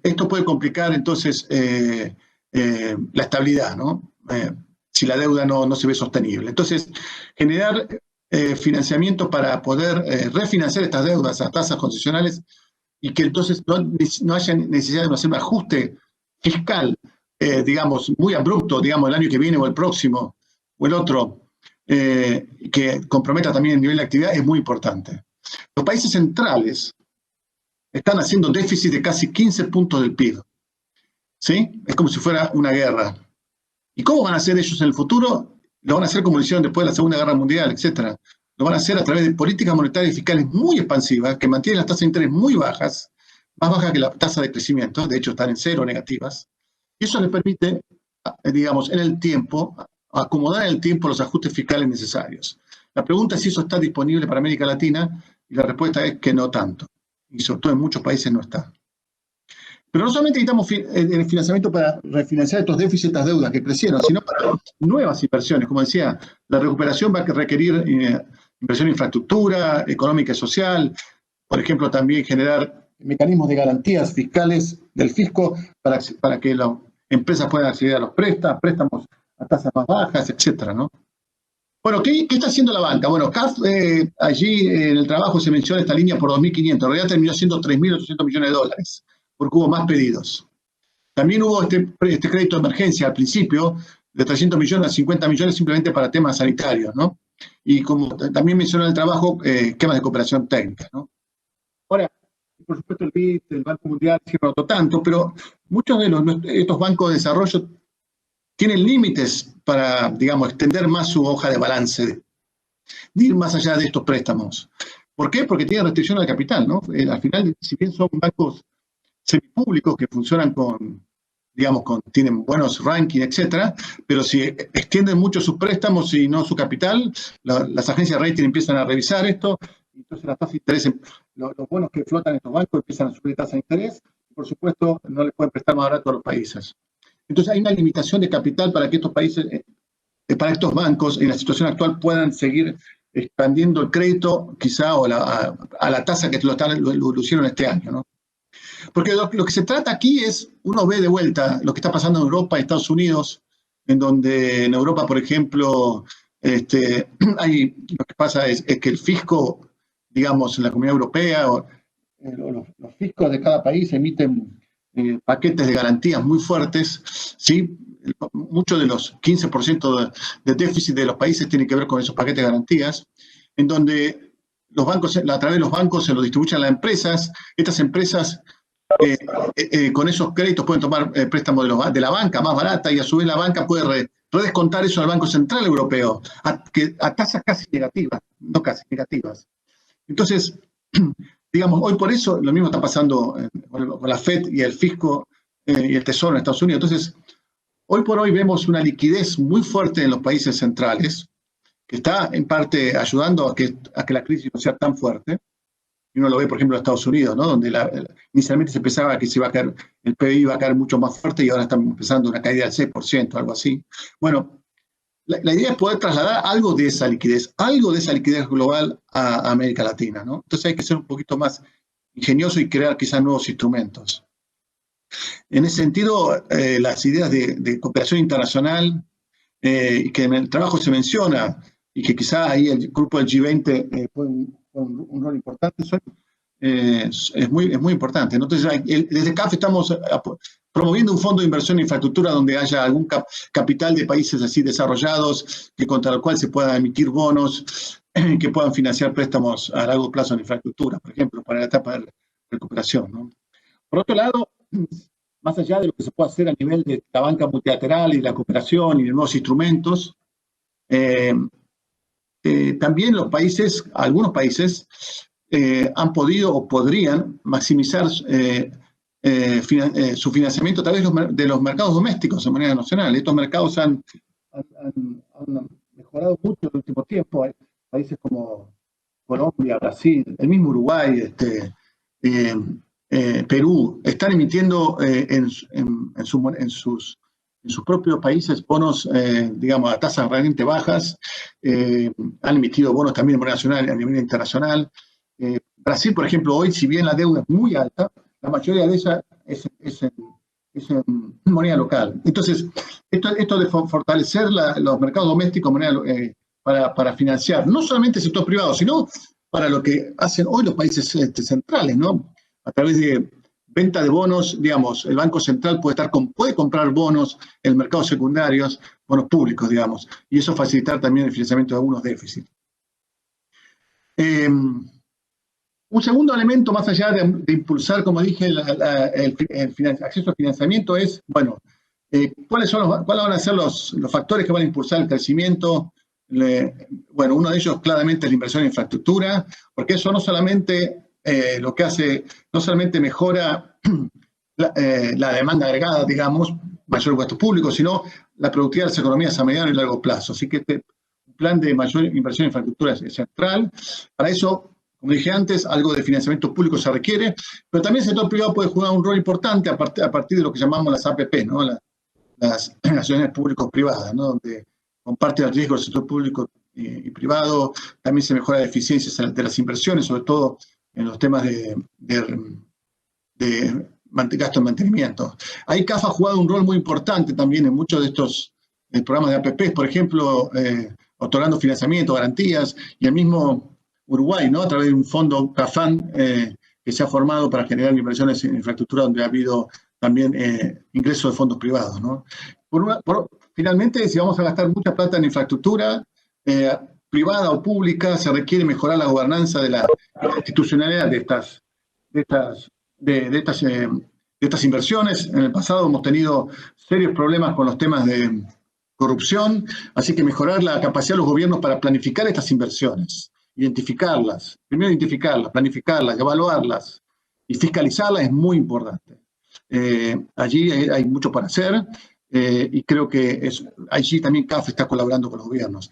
esto puede complicar entonces la estabilidad, ¿no? Si la deuda no se ve sostenible. Entonces, generar financiamiento para poder refinanciar estas deudas a tasas concesionales y que entonces no haya necesidad de hacer un ajuste fiscal, digamos, muy abrupto, digamos, el año que viene o el próximo o el otro, que comprometa también el nivel de actividad, es muy importante. Los países centrales están haciendo déficit de casi 15 puntos del PIB, ¿sí? Es como si fuera una guerra. ¿Y cómo van a hacer ellos en el futuro? Lo van a hacer como lo hicieron después de la Segunda Guerra Mundial, etc. Lo van a hacer a través de políticas monetarias y fiscales muy expansivas, que mantienen las tasas de interés muy bajas, más bajas que la tasa de crecimiento, de hecho están en cero negativas, y eso les permite, digamos, en el tiempo, acomodar en el tiempo los ajustes fiscales necesarios. La pregunta es si eso está disponible para América Latina, y la respuesta es que no tanto, y sobre todo en muchos países no está. Pero no solamente necesitamos el financiamiento para refinanciar estos déficits, estas deudas que crecieron, sino para nuevas inversiones. Como decía, la recuperación va a requerir inversión en infraestructura, económica y social, por ejemplo, también generar mecanismos de garantías fiscales del fisco para que las empresas puedan acceder a los préstamos a tasas más bajas, etcétera, ¿no? Bueno, ¿qué está haciendo la banca? Bueno, CAF, allí en el trabajo se menciona esta línea por 2.500, en realidad terminó siendo 3.800 millones de dólares, porque hubo más pedidos. También hubo este crédito de emergencia al principio, de 300 millones a 50 millones simplemente para temas sanitarios, ¿no? Y como también mencionó el trabajo, esquemas de cooperación técnica, ¿no? Ahora, por supuesto el BID, el Banco Mundial, sí no notó tanto, pero muchos de estos bancos de desarrollo tienen límites para, digamos, extender más su hoja de balance, de ir más allá de estos préstamos. ¿Por qué? Porque tienen restricción al capital, ¿no? Al final, si bien son bancos semipúblicos que funcionan tienen buenos rankings, etcétera, pero si extienden mucho sus préstamos y no su capital, las agencias de rating empiezan a revisar esto, entonces las tasas de interés, los bonos que flotan en estos bancos empiezan a subir tasas de interés, y por supuesto no les pueden prestar más barato a los países. Entonces hay una limitación de capital para que estos países, para estos bancos en la situación actual puedan seguir expandiendo el crédito quizá o a la tasa que lo hicieron este año, ¿no? Porque lo que se trata aquí es, uno ve de vuelta lo que está pasando en Europa y Estados Unidos, en donde en Europa, por ejemplo, lo que pasa es que el fisco, digamos, en la Comunidad Europea, los fiscos de cada país emiten paquetes de garantías muy fuertes, ¿sí? Mucho de los 15% de déficit de los países tiene que ver con esos paquetes de garantías, en donde los bancos, a través de los bancos se lo distribuyen a las empresas. Estas empresas con esos créditos pueden tomar préstamos de la banca más barata, y a su vez la banca puede redescontar eso al Banco Central Europeo a tasas casi negativas, no casi negativas. Entonces, digamos, hoy por eso lo mismo está pasando con la FED y el fisco y el Tesoro en Estados Unidos. Entonces, hoy por hoy vemos una liquidez muy fuerte en los países centrales, que está en parte ayudando a que la crisis no sea tan fuerte. Y uno lo ve, por ejemplo, en Estados Unidos, ¿no? Donde inicialmente se pensaba que el PIB iba a caer mucho más fuerte, y ahora estamos empezando una caída del 6%, algo así. Bueno, la idea es poder trasladar algo de esa liquidez global a América Latina, ¿no? Entonces hay que ser un poquito más ingenioso y crear quizás nuevos instrumentos. En ese sentido, las ideas de cooperación internacional, y que en el trabajo se menciona, y que quizás ahí el grupo del G20 puede un rol importante, es muy importante, ¿no? Entonces, desde CAF estamos promoviendo un fondo de inversión en infraestructura donde haya algún capital de países así desarrollados, contra el cual se puedan emitir bonos, que puedan financiar préstamos a largo plazo en infraestructura, por ejemplo, para la etapa de recuperación, ¿no? Por otro lado, más allá de lo que se puede hacer a nivel de la banca multilateral y la cooperación y de nuevos instrumentos, también algunos países han podido o podrían maximizar su financiamiento a través de los mercados domésticos de manera nacional. Estos mercados han mejorado mucho en el último tiempo. Hay países como Colombia, Brasil, el mismo Uruguay, Perú, están emitiendo en sus propios países bonos, digamos, a tasas realmente bajas. Han emitido bonos también en moneda nacional y a nivel internacional. Brasil, por ejemplo, hoy, si bien la deuda es muy alta, la mayoría de ella es en moneda local. Entonces, esto de fortalecer los mercados domésticos para financiar no solamente el sector privado, sino para lo que hacen hoy los países centrales, ¿no? A través de venta de bonos, digamos, el Banco Central puede comprar bonos en mercados secundarios, bonos públicos, digamos, y eso facilitar también el financiamiento de algunos déficits. Un segundo elemento, más allá de impulsar, como dije, el acceso al financiamiento es, bueno, ¿cuáles van a ser los factores que van a impulsar el crecimiento? Bueno, uno de ellos claramente es la inversión en infraestructura, porque eso no solamente lo que hace, no solamente mejora la demanda agregada, digamos, mayor gasto público, sino la productividad de las economías a mediano y largo plazo. Así que este plan de mayor inversión en infraestructura es central. Para eso, como dije antes, algo de financiamiento público se requiere, pero también el sector privado puede jugar un rol importante a partir de lo que llamamos las APP, ¿no? Las acciones públicos-privadas, ¿no? Donde comparte el riesgo del sector público y privado, también se mejora la eficiencia de las inversiones, sobre todo en los temas de gasto en mantenimiento. Ahí CAF ha jugado un rol muy importante también en muchos de estos programas de APP, por ejemplo, otorgando financiamiento, garantías, y el mismo Uruguay, ¿no? A través de un fondo CAFAN que se ha formado para generar inversiones en infraestructura, donde ha habido también ingresos de fondos privados, ¿no? Finalmente, si vamos a gastar mucha plata en infraestructura, privada o pública, se requiere mejorar la gobernanza de la institucionalidad de estas inversiones. En el pasado hemos tenido serios problemas con los temas de corrupción, así que mejorar la capacidad de los gobiernos para planificar estas inversiones, primero identificarlas, planificarlas, evaluarlas y fiscalizarlas es muy importante. Allí hay mucho para hacer y creo que allí también CAF está colaborando con los gobiernos.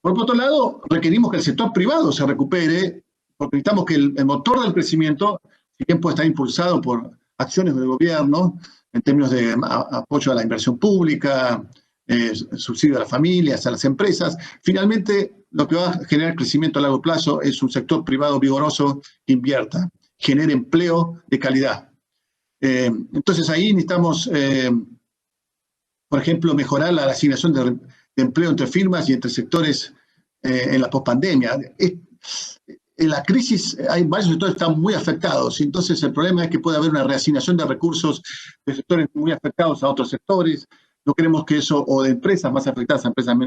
Por otro lado, requerimos que el sector privado se recupere, porque necesitamos que el motor del crecimiento, si bien puede estar impulsado por acciones del gobierno, en términos de apoyo a la inversión pública, subsidio a las familias, a las empresas, finalmente lo que va a generar crecimiento a largo plazo es un sector privado vigoroso que invierta, genere empleo de calidad. Entonces ahí necesitamos, por ejemplo, mejorar la asignación de empleo entre firmas y entre sectores en la pospandemia. En la crisis hay varios sectores que están muy afectados, y entonces el problema es que puede haber una reasignación de recursos de sectores muy afectados a otros sectores. No queremos que eso, o de empresas más afectadas a empresas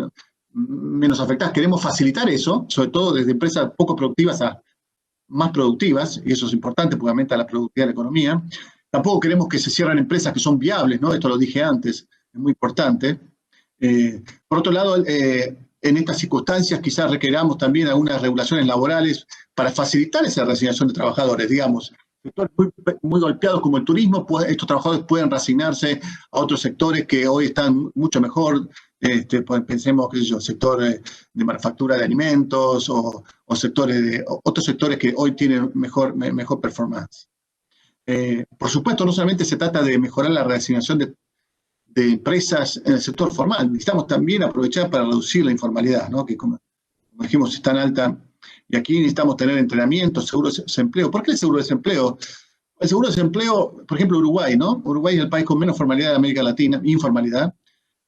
menos afectadas, queremos facilitar eso, sobre todo desde empresas poco productivas a más productivas, y eso es importante porque aumenta la productividad de la economía. Tampoco queremos que se cierren empresas que son viables, ¿no? Esto lo dije antes, es muy importante. Por otro lado, en estas circunstancias quizás requeramos también algunas regulaciones laborales para facilitar esa reasignación de trabajadores, digamos. Sectores muy golpeados como el turismo, estos trabajadores pueden reasignarse a otros sectores que hoy están mucho mejor. Pensemos, qué sé yo, sector de manufactura de alimentos o otros sectores que hoy tienen mejor performance. Por supuesto, no solamente se trata de mejorar la reasignación de empresas en el sector formal, necesitamos también aprovechar para reducir la informalidad, ¿no? Que como dijimos es tan alta, y aquí necesitamos tener entrenamiento, seguro de desempleo. ¿Por qué el seguro de desempleo? El seguro de desempleo, por ejemplo, Uruguay, ¿no? Uruguay es el país con menos formalidad de América Latina, informalidad,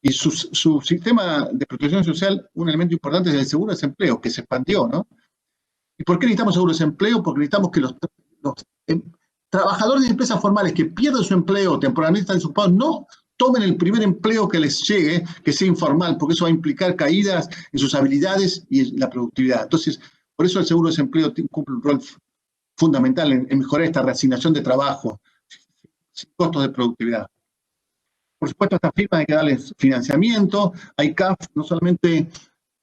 y su sistema de protección social, un elemento importante es el seguro de desempleo, que se expandió, ¿no? ¿Y por qué necesitamos seguro de desempleo? Porque necesitamos que los trabajadores de empresas formales que pierden su empleo, temporalmente están desocupados, no tomen el primer empleo que les llegue, que sea informal, porque eso va a implicar caídas en sus habilidades y en la productividad. Entonces, por eso el seguro de desempleo cumple un rol fundamental en mejorar esta reasignación de trabajo, sin costos de productividad. Por supuesto, a estas firmas hay que darles financiamiento. Hay CAF, no solamente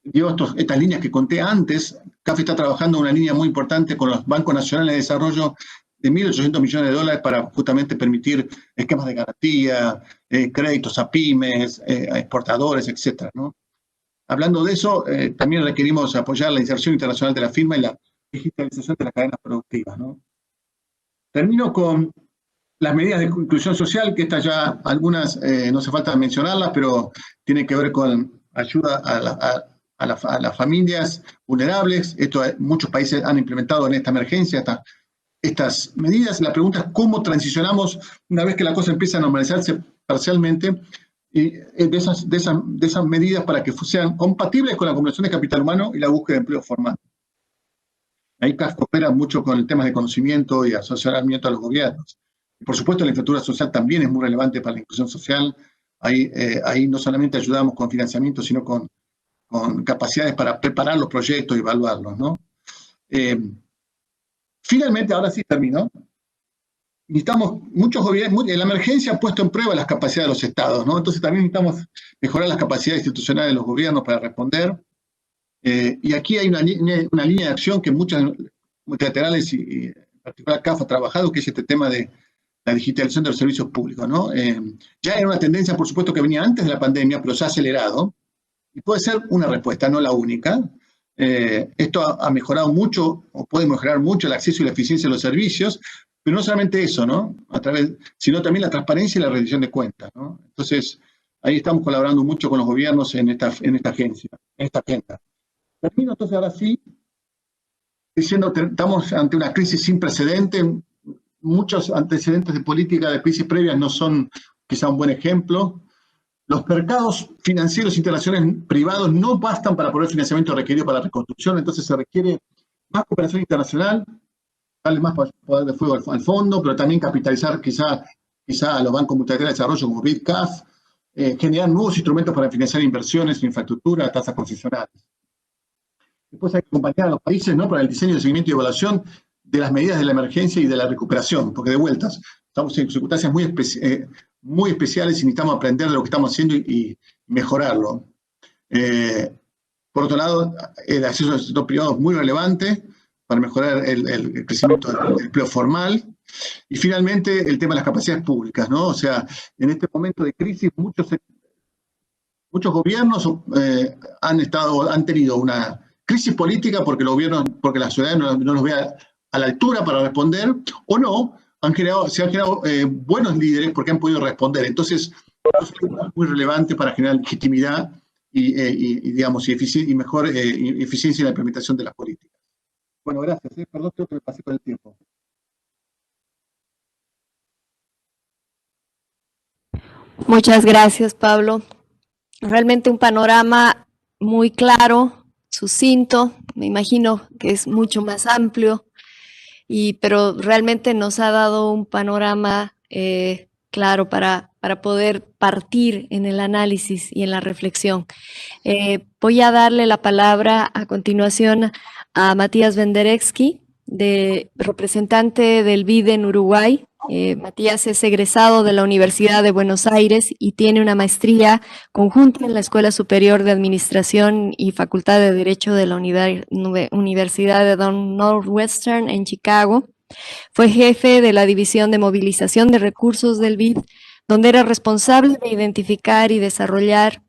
dio estas líneas que conté antes, CAF está trabajando en una línea muy importante con los bancos nacionales de desarrollo de 1.800 millones de dólares para justamente permitir esquemas de garantía, créditos a pymes, a exportadores, etcétera, ¿no? Hablando de eso, también requerimos apoyar la inserción internacional de la firma y la digitalización de las cadenas productivas, ¿no? Termino con las medidas de inclusión social, que estas ya algunas no hace falta mencionarlas, pero tienen que ver con ayuda a las familias vulnerables. Esto muchos países han implementado en esta emergencia estas medidas. La pregunta es cómo transicionamos una vez que la cosa empieza a normalizarse parcialmente y de esas medidas para que sean compatibles con la acumulación de capital humano y la búsqueda de empleo formal. Ahí CAF coopera mucho con el tema de conocimiento y asesoramiento a los gobiernos. Y por supuesto, la infraestructura social también es muy relevante para la inclusión social. Ahí no solamente ayudamos con financiamiento, sino con capacidades para preparar los proyectos y evaluarlos, ¿no? Finalmente, ahora sí termino. Necesitamos muchos gobiernos, la emergencia ha puesto en prueba las capacidades de los estados, ¿no? Entonces también necesitamos mejorar las capacidades institucionales de los gobiernos para responder. Y aquí hay una línea de acción que muchas multilaterales y en particular CAF ha trabajado, que es este tema de la digitalización de los servicios públicos, ¿no? Ya era una tendencia, por supuesto, que venía antes de la pandemia, pero se ha acelerado y puede ser una respuesta, no la única. Esto ha mejorado mucho, o puede mejorar mucho el acceso y la eficiencia de los servicios, pero no solamente eso, ¿no? Sino también la transparencia y la rendición de cuentas, ¿no? Entonces, ahí estamos colaborando mucho con los gobiernos en esta agenda. Termino entonces ahora sí, diciendo que estamos ante una crisis sin precedentes. Muchos antecedentes de política de crisis previas no son quizá un buen ejemplo. Los mercados financieros internacionales privados no bastan para poner el financiamiento requerido para la reconstrucción, entonces se requiere más cooperación internacional, darle más poder de fuego al fondo, pero también capitalizar quizá a los bancos multilaterales de desarrollo como BID, CAF, generar nuevos instrumentos para financiar inversiones en infraestructura a tasas concesionales. Después hay que acompañar a los países, ¿no?, para el diseño, seguimiento y evaluación de las medidas de la emergencia y de la recuperación, porque de vueltas, estamos en circunstancias muy especiales y necesitamos aprender de lo que estamos haciendo y mejorarlo. Por otro lado, el acceso al sector privado es muy relevante para mejorar el crecimiento del empleo formal. Y finalmente, el tema de las capacidades públicas, ¿no? O sea, en este momento de crisis, muchos gobiernos han tenido una crisis política porque la sociedad no los ve a la altura para responder, o no, se han generado buenos líderes porque han podido responder. Entonces, es muy relevante para generar legitimidad y mejor eficiencia en la implementación de las políticas. Bueno, gracias. Perdón, creo que me pasé con el tiempo. Muchas gracias, Pablo. Realmente un panorama muy claro, sucinto, me imagino que es mucho más amplio, pero realmente nos ha dado un panorama claro para poder partir en el análisis y en la reflexión. Voy a darle la palabra a continuación a Matías Venderetsky, representante del BID en Uruguay. Matías es egresado de la Universidad de Buenos Aires y tiene una maestría conjunta en la Escuela Superior de Administración y Facultad de Derecho de la Universidad de Northwestern en Chicago. Fue jefe de la División de Movilización de Recursos del BID, donde era responsable de identificar y desarrollar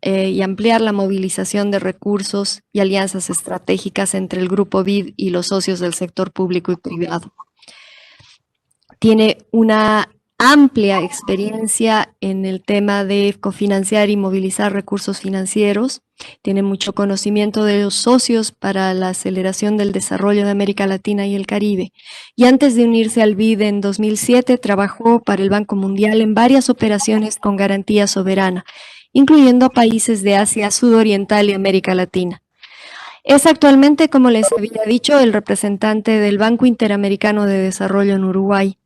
y ampliar la movilización de recursos y alianzas estratégicas entre el grupo BID y los socios del sector público y privado. Tiene una amplia experiencia en el tema de cofinanciar y movilizar recursos financieros. Tiene mucho conocimiento de los socios para la aceleración del desarrollo de América Latina y el Caribe. Y antes de unirse al BID en 2007, trabajó para el Banco Mundial en varias operaciones con garantía soberana, incluyendo a países de Asia Sudoriental y América Latina. Es actualmente, como les había dicho, el representante del Banco Interamericano de Desarrollo en Uruguay.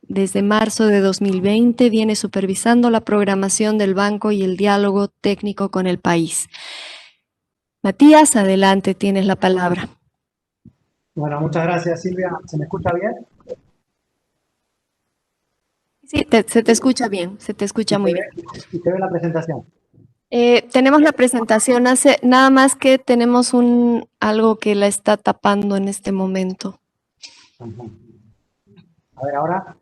Desde marzo de 2020 viene supervisando la programación del banco y el diálogo técnico con el país. Matías, adelante, tienes la palabra. Bueno, muchas gracias, Silvia. ¿Se me escucha bien? Sí, se te escucha bien, se te escucha muy bien. ¿Y se ve la presentación? Tenemos la presentación, nada más que tenemos algo que la está tapando en este momento. A ver, ahora.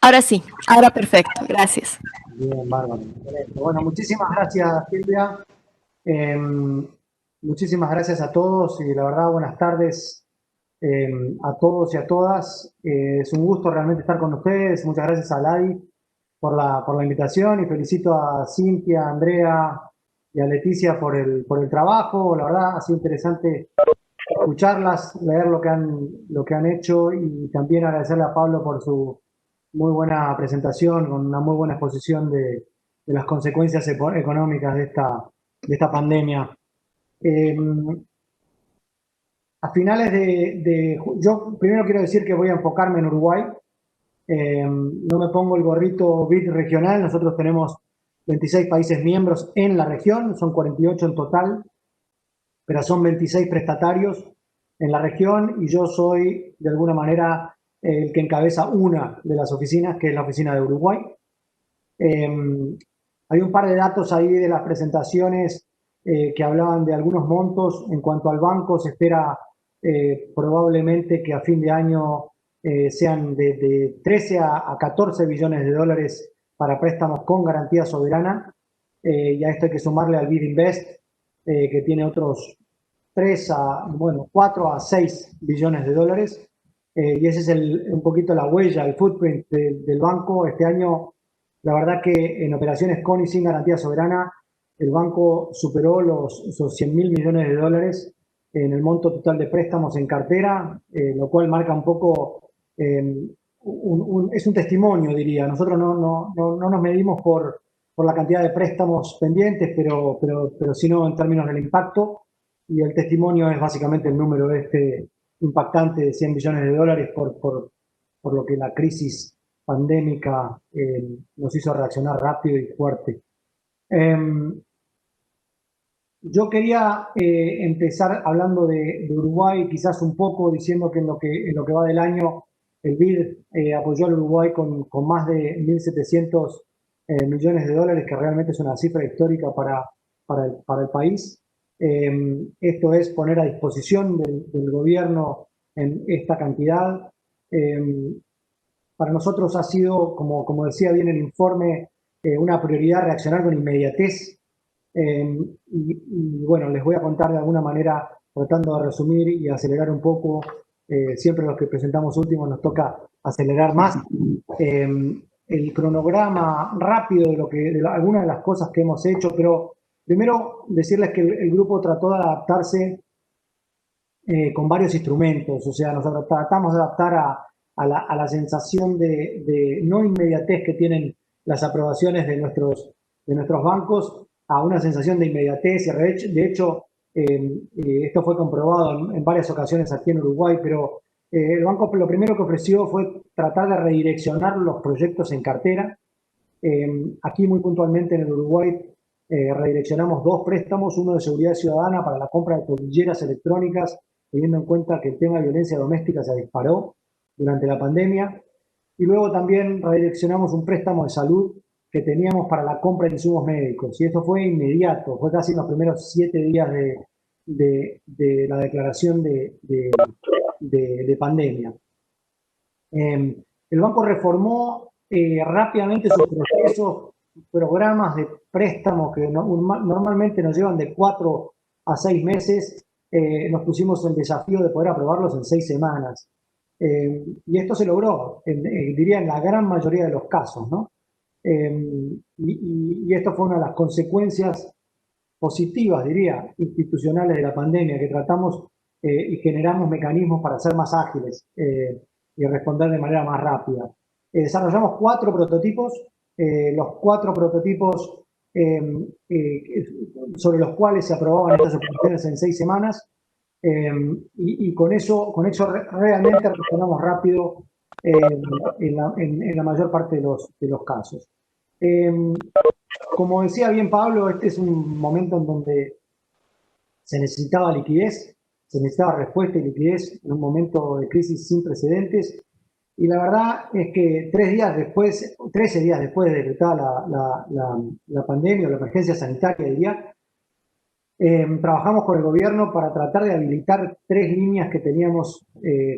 Ahora sí, ahora perfecto, gracias. Bien, bárbaro. Bueno, muchísimas gracias, Silvia. Muchísimas gracias a todos y la verdad, buenas tardes a todos y a todas. Es un gusto realmente estar con ustedes. Muchas gracias a Ladi por la invitación y felicito a Cintia, a Andrea y a Leticia por el trabajo. La verdad, ha sido interesante escucharlas, leer lo que han hecho y también agradecerle a Pablo por su muy buena presentación, con una muy buena exposición de las consecuencias económicas de esta pandemia. A finales yo primero quiero decir que voy a enfocarme en Uruguay. No me pongo el gorrito BID regional. Nosotros tenemos 26 países miembros en la región, son 48 en total, pero son 26 prestatarios en la región y yo soy de alguna manera el que encabeza una de las oficinas, que es la oficina de Uruguay. Hay un par de datos ahí de las presentaciones que hablaban de algunos montos. En cuanto al banco, se espera probablemente que a fin de año sean de 13 a 14 billones de dólares para préstamos con garantía soberana. Y a esto hay que sumarle al BID Invest, que tiene otros 4 a 6 billones de dólares. Y ese es un poquito la huella, el footprint del banco. Este año, la verdad que en operaciones con y sin garantía soberana, el banco superó esos 100.000 millones de dólares en el monto total de préstamos en cartera, lo cual marca un poco, es un testimonio, diría. Nosotros no nos medimos por la cantidad de préstamos pendientes, pero sino en términos del impacto, y el testimonio es básicamente el número impactante de 100 billones de dólares por lo que la crisis pandémica nos hizo reaccionar rápido y fuerte. Yo quería empezar hablando de Uruguay, quizás un poco diciendo que en lo que va del año, el BID apoyó al Uruguay con más de 1.700 millones de dólares, que realmente es una cifra histórica para el país. Esto es poner a disposición del gobierno en esta cantidad. Para nosotros ha sido, como decía bien el informe, una prioridad reaccionar con inmediatez. Y bueno, les voy a contar de alguna manera, tratando de resumir y acelerar un poco. Siempre los que presentamos últimos nos toca acelerar más. El cronograma rápido de algunas de las cosas que hemos hecho, pero primero decirles que el grupo trató de adaptarse con varios instrumentos. O sea, nosotros tratamos de adaptar a la sensación de no inmediatez que tienen las aprobaciones de nuestros bancos, a una sensación de inmediatez. De hecho, esto fue comprobado en varias ocasiones aquí en Uruguay, pero el banco lo primero que ofreció fue tratar de redireccionar los proyectos en cartera. Aquí muy puntualmente en el Uruguay redireccionamos 2 préstamos, uno de seguridad ciudadana para la compra de tobilleras electrónicas, teniendo en cuenta que el tema de violencia doméstica se disparó durante la pandemia, y luego también redireccionamos un préstamo de salud que teníamos para la compra de insumos médicos, y esto fue inmediato, fue casi en los primeros 7 días de la declaración de pandemia. El banco reformó rápidamente sus procesos, programas de préstamos que normalmente nos llevan de 4 a 6 meses, nos pusimos el desafío de poder aprobarlos en 6 semanas. Y esto se logró, diría, en la gran mayoría de los casos, ¿no? Y esto fue una de las consecuencias positivas, diría, institucionales de la pandemia, que tratamos y generamos mecanismos para ser más ágiles y responder de manera más rápida. Desarrollamos 4 prototipos, los 4 prototipos sobre los cuales se aprobaban estas operaciones en 6 semanas, y con eso realmente respondamos rápido en la mayor parte de los casos. Como decía bien Pablo, este es un momento en donde se necesitaba liquidez, se necesitaba respuesta y liquidez en un momento de crisis sin precedentes, y la verdad es que 13 días después de decretar la pandemia o la emergencia sanitaria, diría, Trabajamos con el gobierno para tratar de habilitar 3 líneas que teníamos,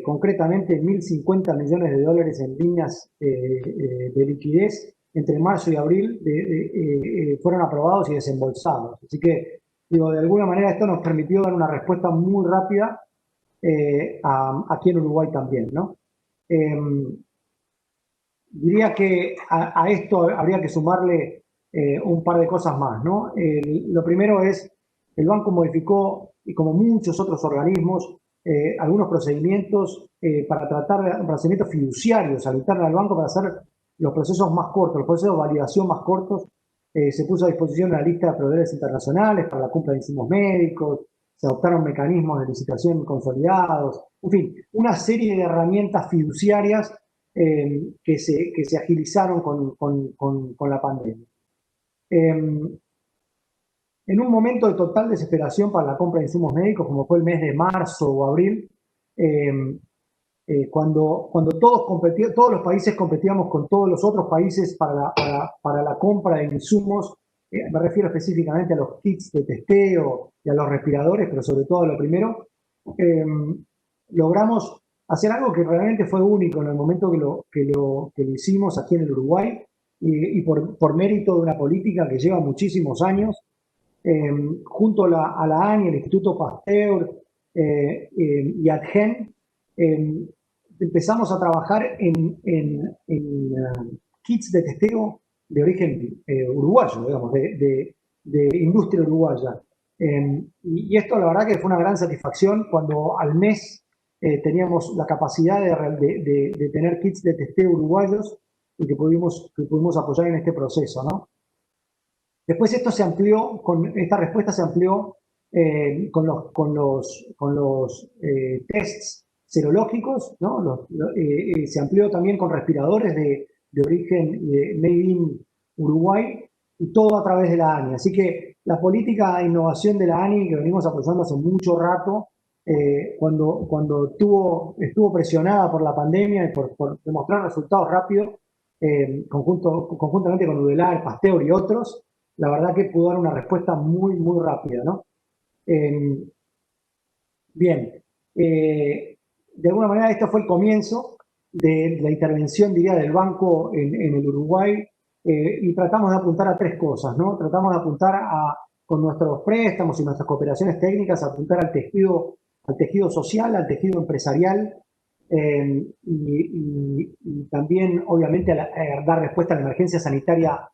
concretamente 1.050 millones de dólares en líneas de liquidez entre marzo y abril, fueron aprobados y desembolsados. Así que, digo, de alguna manera esto nos permitió dar una respuesta muy rápida aquí en Uruguay también, ¿no? Diría que a esto habría que sumarle un par de cosas más, ¿no? Lo primero es, el banco modificó, y como muchos otros organismos, algunos procedimientos para tratar, procedimientos fiduciarios al interno del banco para hacer los procesos más cortos, los procesos de validación más cortos. Se puso a disposición una lista de proveedores internacionales para la compra de insumos médicos, se adoptaron mecanismos de licitación consolidados, en fin, una serie de herramientas fiduciarias que se agilizaron con la pandemia. En un momento de total desesperación para la compra de insumos médicos, como fue el mes de marzo o abril, cuando todos los países competíamos con todos los otros países para la compra de insumos, me refiero específicamente a los kits de testeo y a los respiradores, pero sobre todo a lo primero, logramos hacer algo que realmente fue único en el momento que lo hicimos aquí en el Uruguay, y por mérito de una política que lleva muchísimos años, junto a la ANI, el Instituto Pasteur y ADGEN, empezamos a trabajar en kits de testeo de origen uruguayo, digamos, de industria uruguaya. Y esto la verdad que fue una gran satisfacción cuando al mes teníamos la capacidad de tener kits de testeo uruguayos y que pudimos apoyar en este proceso, ¿no? Después esto se amplió, esta respuesta se amplió con los tests serológicos, ¿no? Se amplió también con respiradores de origen Made in Uruguay, y todo a través de la ANI. Así que la política de innovación de la ANI, que venimos apoyando hace mucho rato, cuando estuvo presionada por la pandemia y por demostrar resultados rápidos, conjuntamente con UDELAR, Pasteur y otros, la verdad que pudo dar una respuesta muy, muy rápida, ¿no? Bien, de alguna manera esto fue el comienzo de la intervención, diría, del banco en el Uruguay, y tratamos de apuntar a 3 cosas, ¿no? Tratamos de apuntar con nuestros préstamos y nuestras cooperaciones técnicas, a apuntar al tejido social, al tejido empresarial, y también, obviamente, a dar respuesta a la emergencia sanitaria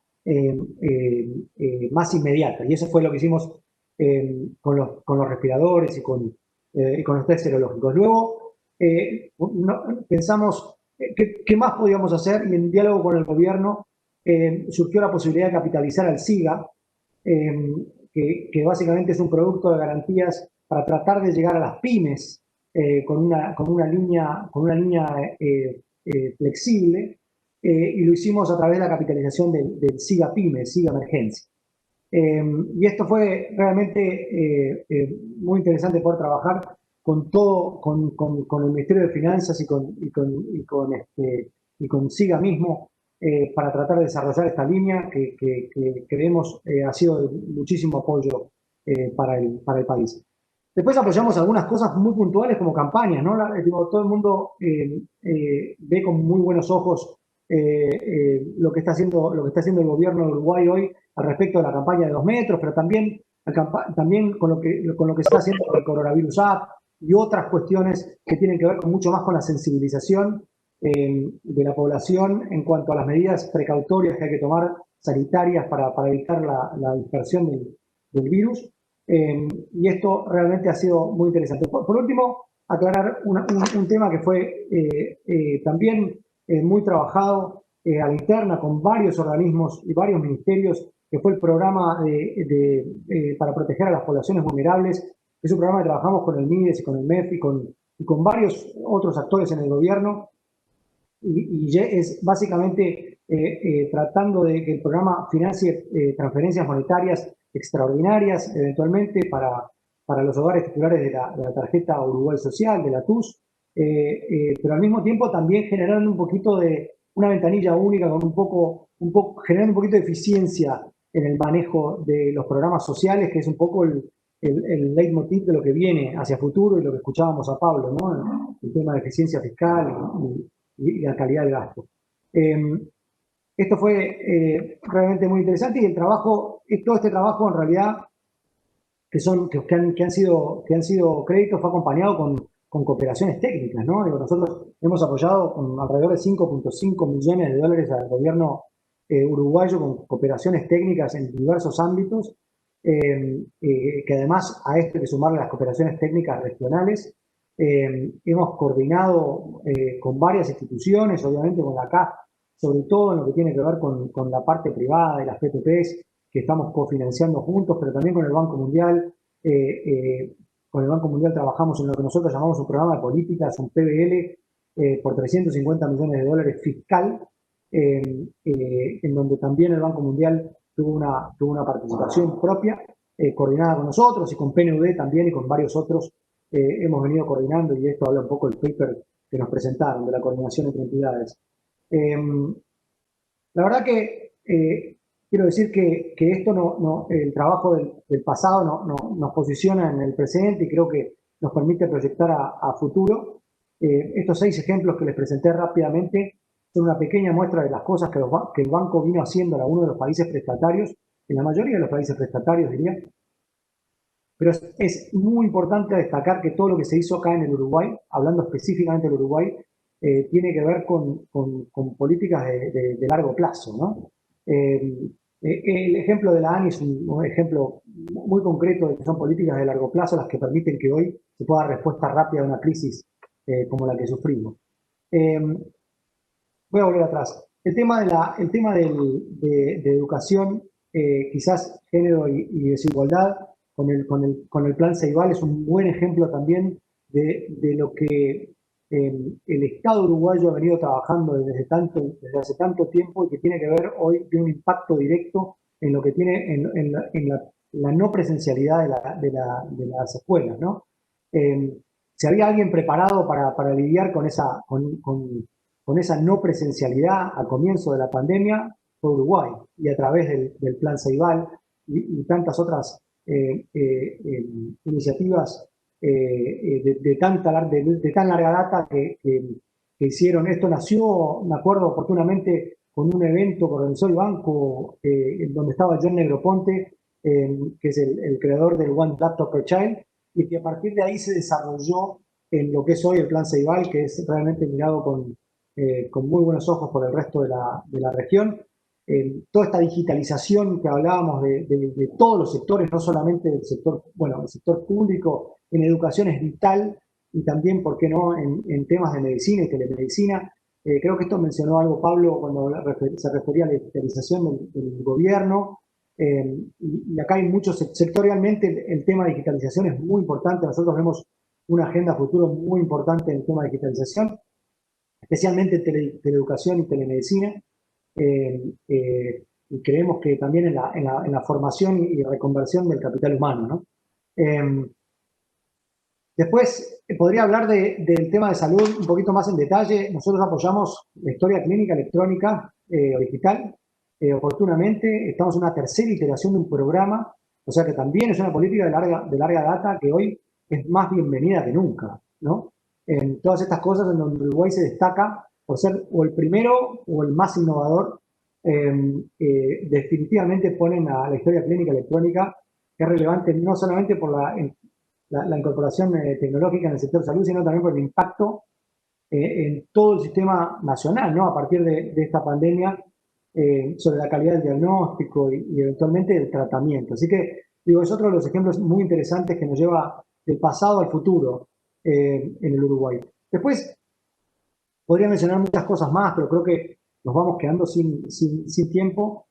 más inmediata. Y eso fue lo que hicimos con los respiradores y con los test serológicos. Luego pensamos qué más podíamos hacer, y en diálogo con el gobierno surgió la posibilidad de capitalizar al SIGA, que básicamente es un producto de garantías para tratar de llegar a las pymes con una línea flexible, y lo hicimos a través de la capitalización del SIGA PYME, SIGA Emergencia. Y esto fue realmente muy interesante poder trabajar con el Ministerio de Finanzas y con SIGA mismo, para tratar de desarrollar esta línea que creemos ha sido de muchísimo apoyo para el país. Después apoyamos algunas cosas muy puntuales como campañas, ¿no? Todo el mundo ve con muy buenos ojos lo que está haciendo el gobierno de Uruguay hoy al respecto de la campaña de 2 metros, pero también con lo que se está haciendo con el Coronavirus App y otras cuestiones que tienen que ver mucho más con la sensibilización de la población en cuanto a las medidas precautorias que hay que tomar sanitarias para evitar la dispersión del virus. Y esto realmente ha sido muy interesante. Por último, aclarar un tema que fue también muy trabajado a la interna con varios organismos y varios ministerios, que fue el programa para proteger a las poblaciones vulnerables. Es un programa que trabajamos con el MIDES y con el MEF y con varios otros actores en el gobierno, y es básicamente tratando de que el programa financie transferencias monetarias extraordinarias, eventualmente para los hogares titulares de la tarjeta Uruguay Social, de la TUS, pero al mismo tiempo también generando un poquito de una ventanilla única, generando un poquito de eficiencia en el manejo de los programas sociales, que es un poco el leitmotiv de lo que viene hacia futuro y lo que escuchábamos a Pablo, ¿no? El tema de eficiencia fiscal y la calidad del gasto. Esto fue realmente muy interesante y todo este trabajo en realidad que han sido créditos fue acompañado con cooperaciones técnicas, ¿no? Digo, nosotros hemos apoyado con alrededor de 5.5 millones de dólares al gobierno uruguayo con cooperaciones técnicas en diversos ámbitos, que además a esto hay que sumarle las cooperaciones técnicas regionales. Hemos coordinado con varias instituciones, obviamente con la CAF, sobre todo en lo que tiene que ver con la parte privada de las PPPs, que estamos cofinanciando juntos, pero también con el Banco Mundial. Con el Banco Mundial trabajamos en lo que nosotros llamamos un programa de políticas, un PBL, por 350 millones de dólares fiscal, en donde también el Banco Mundial tuvo una participación propia, coordinada con nosotros y con PNUD también y con varios otros. Hemos venido coordinando, y esto habla un poco del paper que nos presentaron, de la coordinación entre entidades. La verdad que quiero decir que esto el trabajo del pasado nos posiciona en el presente y creo que nos permite proyectar a futuro. Estos 6 ejemplos que les presenté rápidamente son una pequeña muestra de las cosas que el banco vino haciendo en algunos de los países prestatarios, en la mayoría de los países prestatarios diría. Pero es muy importante destacar que todo lo que se hizo acá en el Uruguay, hablando específicamente del Uruguay, tiene que ver con políticas de largo plazo, ¿no? El ejemplo de la ANI es un ejemplo muy concreto de que son políticas de largo plazo las que permiten que hoy se pueda dar respuesta rápida a una crisis como la que sufrimos. Voy a volver atrás. El tema de educación, quizás género y desigualdad, con el plan Ceibal es un buen ejemplo también de lo que el Estado uruguayo ha venido trabajando desde hace tanto tiempo y que tiene que ver hoy, tiene un impacto directo en lo que tiene en la no presencialidad de las escuelas, ¿no? Si había alguien preparado para lidiar con esa no presencialidad al comienzo de la pandemia, fue Uruguay, y a través del plan Ceibal y tantas otras iniciativas de tan larga data que hicieron. Esto nació, me acuerdo oportunamente, con un evento que organizó el banco, en donde estaba John Negroponte, que es el creador del One Laptop per Child, y que a partir de ahí se desarrolló en lo que es hoy el plan Ceibal, que es realmente mirado con muy buenos ojos por el resto de la región. Toda esta digitalización que hablábamos de todos los sectores, no solamente del sector, el sector público en educación es vital, y también, ¿por qué no?, en temas de medicina y telemedicina. Creo que esto mencionó algo Pablo cuando se refería a la digitalización del gobierno, y acá hay muchos, sectorialmente el tema de digitalización es muy importante. Nosotros vemos una agenda futuro muy importante en el tema de digitalización, especialmente en teleeducación y telemedicina. Y creemos que también en la formación y reconversión del capital humano, ¿no? Después podría hablar del tema de salud un poquito más en detalle. Nosotros apoyamos la historia clínica electrónica o digital oportunamente. Estamos en una tercera iteración de un programa, o sea que también es una política de larga data que hoy es más bienvenida que nunca, ¿no? En todas estas cosas en donde Uruguay se destaca por ser o el primero o el más innovador, definitivamente ponen a la historia clínica electrónica, que es relevante no solamente por la incorporación tecnológica en el sector salud, sino también por el impacto en todo el sistema nacional, ¿no? A partir de esta pandemia, sobre la calidad del diagnóstico y eventualmente del tratamiento. Así que, digo, es otro de los ejemplos muy interesantes que nos lleva del pasado al futuro en el Uruguay. Después, podría mencionar muchas cosas más, pero creo que nos vamos quedando sin tiempo.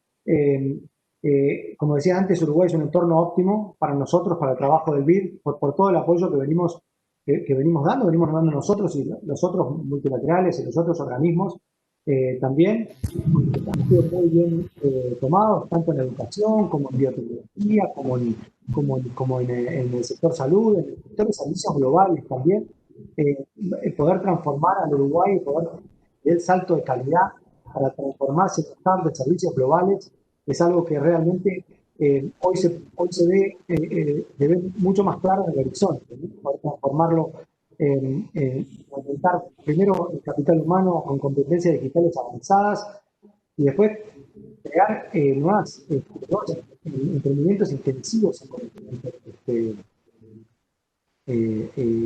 Como decía antes, Uruguay es un entorno óptimo para nosotros, para el trabajo del BID, por todo el apoyo que venimos dando nosotros y los otros multilaterales y los otros organismos también. Han sido muy bien tomados, tanto en educación como en biotecnología, como en el sector salud, en el sector de servicios globales también. Poder transformar al Uruguay, poder dar el salto de calidad para transformarse en un hub de servicios globales, es algo que realmente hoy se ve mucho más claro en el horizonte, ¿no? Para transformarlo aumentar primero el capital humano con competencias digitales avanzadas y después crear nuevos emprendimientos intensivos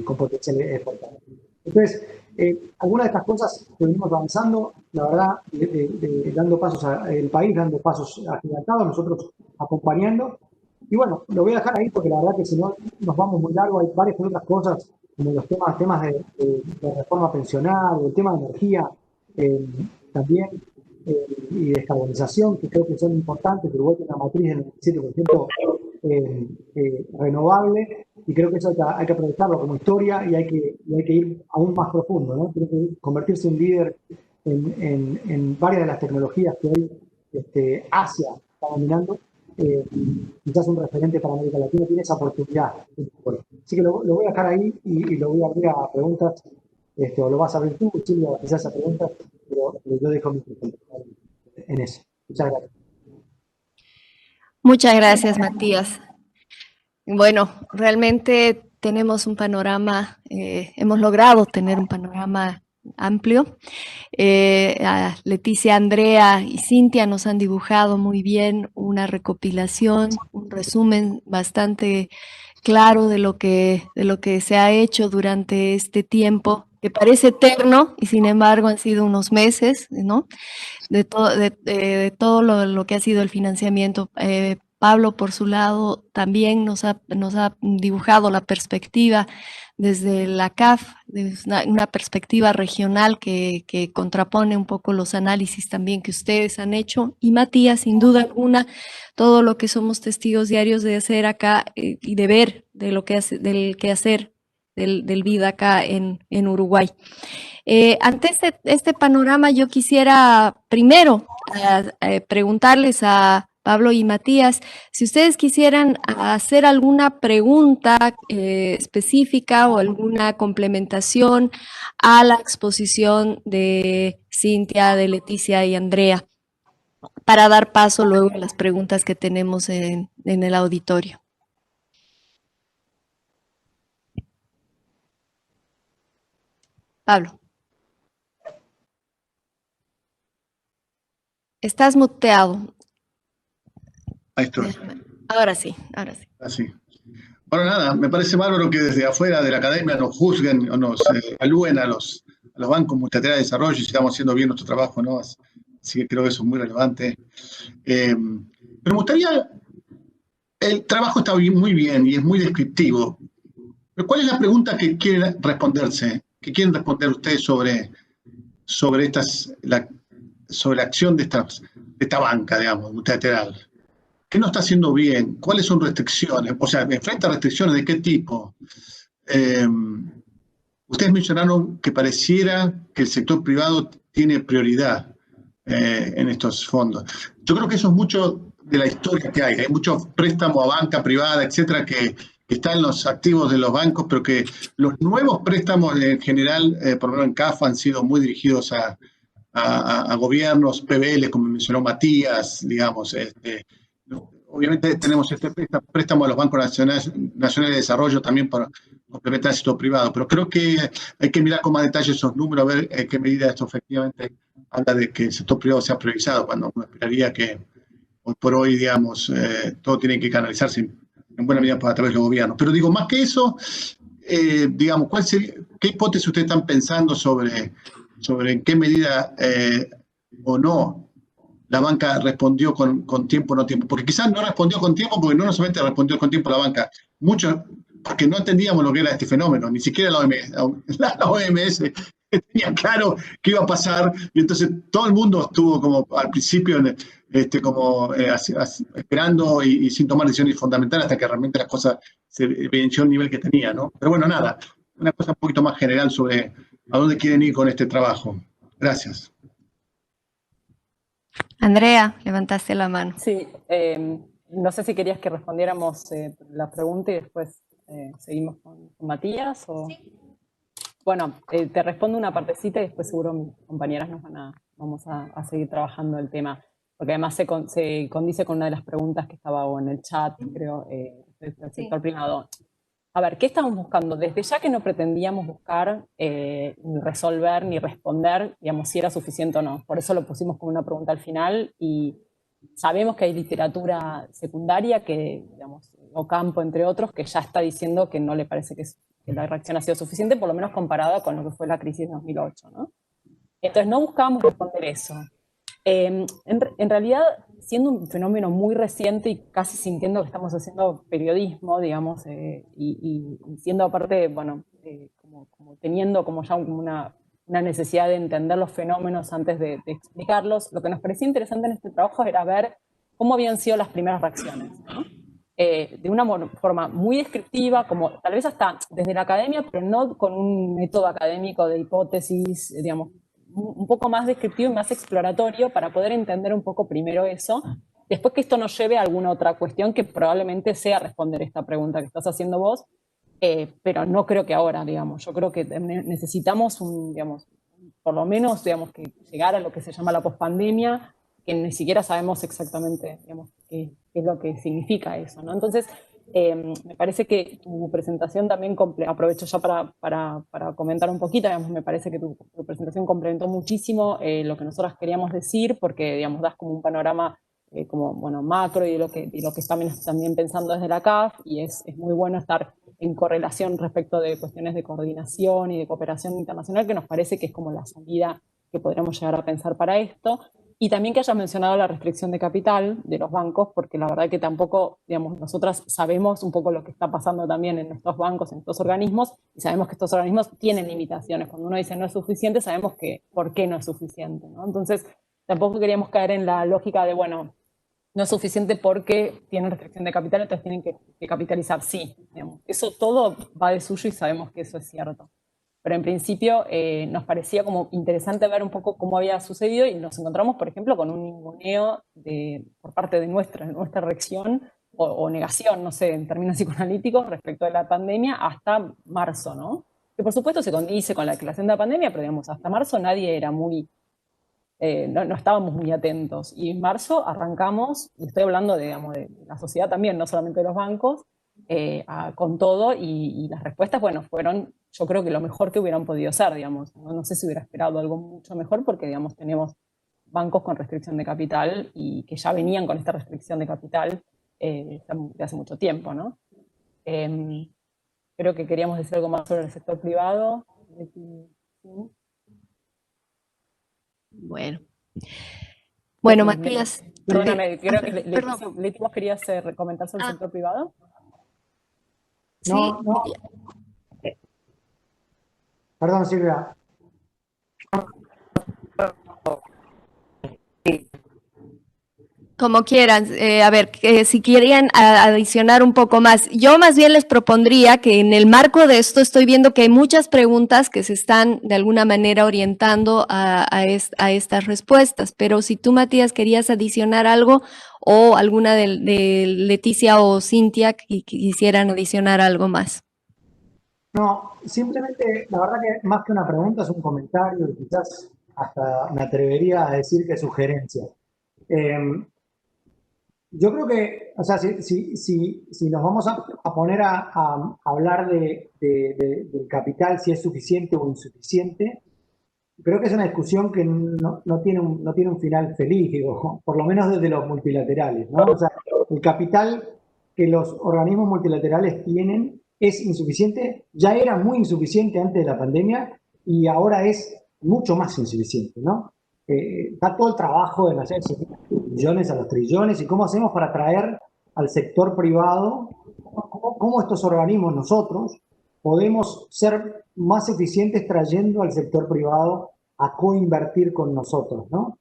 con potencial exportador. Entonces, algunas de estas cosas que venimos avanzando, la verdad, dando pasos al país, dando pasos agigantados, nosotros acompañando. Y bueno, lo voy a dejar ahí porque la verdad que si no nos vamos muy largo, hay varias otras cosas, como los temas de reforma pensional, el tema de energía, también, y descarbonización, que creo que son importantes. Uruguay tiene una matriz del 97% renovable, y creo que eso hay que aprovecharlo como historia y hay que ir aún más profundo, ¿no? Tiene que convertirse en un líder en varias de las tecnologías que hoy Asia está dominando. Quizás un referente para América Latina tiene esa oportunidad. Así que lo voy a dejar ahí y lo voy a abrir a preguntas, o lo vas a abrir tú, Silvia, quizás a preguntas, pero yo dejo mi presentación en eso. Muchas gracias. Muchas gracias, Matías. Bueno, realmente tenemos un panorama, hemos logrado tener un panorama amplio. Leticia, Andrea y Cintia nos han dibujado muy bien una recopilación, un resumen bastante claro de lo que se ha hecho durante este tiempo, que parece eterno y sin embargo han sido unos meses, ¿no? De todo lo que ha sido el financiamiento. Pablo, por su lado, también nos ha dibujado la perspectiva desde la CAF, una perspectiva regional que contrapone un poco los análisis también que ustedes han hecho. Y Matías, sin duda alguna, todo lo que somos testigos diarios de hacer acá y de ver de lo que hace, del quehacer del vida acá en Uruguay. Ante este panorama, yo quisiera primero preguntarles a Pablo y Matías si ustedes quisieran hacer alguna pregunta específica o alguna complementación a la exposición de Cintia, de Leticia y Andrea, para dar paso luego a las preguntas que tenemos en el auditorio. Pablo. Estás muteado. Ahí estoy. Ahora sí, ahora sí. Así. Bueno, nada, me parece bárbaro que desde afuera de la academia nos juzguen o nos evalúen a los bancos multilaterales de desarrollo y sigamos haciendo bien nuestro trabajo, ¿no? Así que creo que eso es muy relevante. Pero me gustaría, el trabajo está muy bien y es muy descriptivo. Pero ¿cuál es la pregunta que quieren responderse? ¿Qué quieren responder ustedes sobre la acción de esta banca, digamos, multilateral? ¿Qué no está haciendo bien? ¿Cuáles son restricciones? O sea, ¿enfrenta restricciones de qué tipo? Ustedes mencionaron que pareciera que el sector privado tiene prioridad en estos fondos. Yo creo que eso es mucho de la historia que hay. Hay muchos préstamos a banca privada, etcétera, que están en los activos de los bancos, pero que los nuevos préstamos en general, por lo menos en CAF, han sido muy dirigidos a gobiernos, PBL, como mencionó Matías, digamos. Obviamente tenemos este préstamo a los bancos nacionales de desarrollo también para complementar el sector privado, pero creo que hay que mirar con más detalle esos números, a ver en qué medida esto efectivamente habla de que el sector privado sea priorizado, cuando uno esperaría que hoy por hoy, digamos, todo tiene que canalizarse en buena medida a través de los gobiernos. Pero digo, más que eso, digamos, ¿qué hipótesis ustedes están pensando sobre en qué medida o no la banca respondió con tiempo o no tiempo? Porque quizás no respondió con tiempo, porque no solamente respondió con tiempo la banca, muchos, porque no entendíamos lo que era este fenómeno, ni siquiera la OMS tenía claro qué iba a pasar, y entonces todo el mundo estuvo como al principio esperando y sin tomar decisiones fundamentales hasta que realmente las cosas se evidenció el nivel que tenía, ¿no? Pero bueno, nada, una cosa un poquito más general sobre a dónde quieren ir con este trabajo. Gracias. Andrea, levantaste la mano. Sí, no sé si querías que respondiéramos la pregunta y después seguimos con Matías. O... Sí. Bueno, te respondo una partecita y después seguro mis compañeras vamos a seguir trabajando el tema. porque además se condice con una de las preguntas que estaba en el chat, creo, del sector privado. A ver, ¿qué estamos buscando? Desde ya que no pretendíamos buscar ni resolver ni responder, digamos, si era suficiente o no. Por eso lo pusimos como una pregunta al final y sabemos que hay literatura secundaria que, digamos, Ocampo, entre otros, que ya está diciendo que no le parece que la reacción ha sido suficiente, por lo menos comparada con lo que fue la crisis de 2008, ¿no? Entonces no buscábamos responder eso. En realidad, siendo un fenómeno muy reciente y casi sintiendo que estamos haciendo periodismo, digamos, y siendo aparte, bueno, como teniendo como ya una necesidad de entender los fenómenos antes de explicarlos, lo que nos parecía interesante en este trabajo era ver cómo habían sido las primeras reacciones, ¿no? De una forma muy descriptiva, como tal vez hasta desde la academia, pero no con un método académico de hipótesis, digamos, un poco más descriptivo y más exploratorio para poder entender un poco primero eso, después que esto nos lleve a alguna otra cuestión que probablemente sea responder esta pregunta que estás haciendo vos, pero no creo que ahora, digamos, yo creo que necesitamos digamos, por lo menos, digamos, que llegar a lo que se llama la pospandemia, que ni siquiera sabemos exactamente, digamos, qué es lo que significa eso, ¿no? Entonces, me parece que tu presentación también, aprovecho ya para comentar un poquito, digamos, me parece que tu presentación complementó muchísimo lo que nosotras queríamos decir, porque, digamos, das como un panorama como, bueno, macro y de lo que estamos también pensando desde la CAF, y es muy bueno estar en correlación respecto de cuestiones de coordinación y de cooperación internacional, que nos parece que es como la salida que podríamos llegar a pensar para esto. Y también que hayas mencionado la restricción de capital de los bancos, porque la verdad que tampoco, digamos, nosotras sabemos un poco lo que está pasando también en estos bancos, en estos organismos, y sabemos que estos organismos tienen limitaciones. Cuando uno dice no es suficiente, sabemos que por qué no es suficiente, ¿no? Entonces, tampoco queríamos caer en la lógica de, bueno, no es suficiente porque tienen restricción de capital, entonces tienen que capitalizar. Sí, digamos, eso todo va de suyo y sabemos que eso es cierto. Pero en principio nos parecía como interesante ver un poco cómo había sucedido y nos encontramos, por ejemplo, con un ninguneo por parte de nuestra reacción o negación, no sé, en términos psicoanalíticos, respecto de la pandemia hasta marzo, ¿no? Que por supuesto se condice con la declaración de la pandemia, pero digamos, hasta marzo nadie era muy, no estábamos muy atentos. Y en marzo arrancamos, y estoy hablando digamos, de la sociedad también, no solamente de los bancos, con todo, y las respuestas, bueno, fueron, yo creo que lo mejor que hubieran podido ser, digamos. No sé si hubiera esperado algo mucho mejor, porque, digamos, tenemos bancos con restricción de capital y que ya venían con esta restricción de capital de hace mucho tiempo, ¿no? Creo que queríamos decir algo más sobre el sector privado. Bueno, Matías. Perdóname, creo que Leti, ¿vos querías comentar sobre el sector privado? Sí. No. Perdón, Silvia. Como quieran. A ver, si querían adicionar un poco más. Yo más bien les propondría que en el marco de esto estoy viendo que hay muchas preguntas que se están de alguna manera orientando a estas respuestas, pero si tú, Matías, querías adicionar algo o alguna de Leticia o Cintia que quisieran adicionar algo más. No, simplemente, la verdad que más que una pregunta es un comentario y quizás hasta me atrevería a decir que sugerencia. Yo creo que, o sea, si nos vamos a poner a hablar del capital, si es suficiente o insuficiente, creo que es una discusión que no tiene un final feliz, digo, por lo menos desde los multilaterales, ¿no? O sea, el capital que los organismos multilaterales tienen es insuficiente, ya era muy insuficiente antes de la pandemia y ahora es mucho más insuficiente, ¿no? Está todo el trabajo de hacer millones a los trillones y cómo hacemos para atraer al sector privado, cómo estos organismos, nosotros, podemos ser más eficientes trayendo al sector privado a coinvertir con nosotros, ¿no?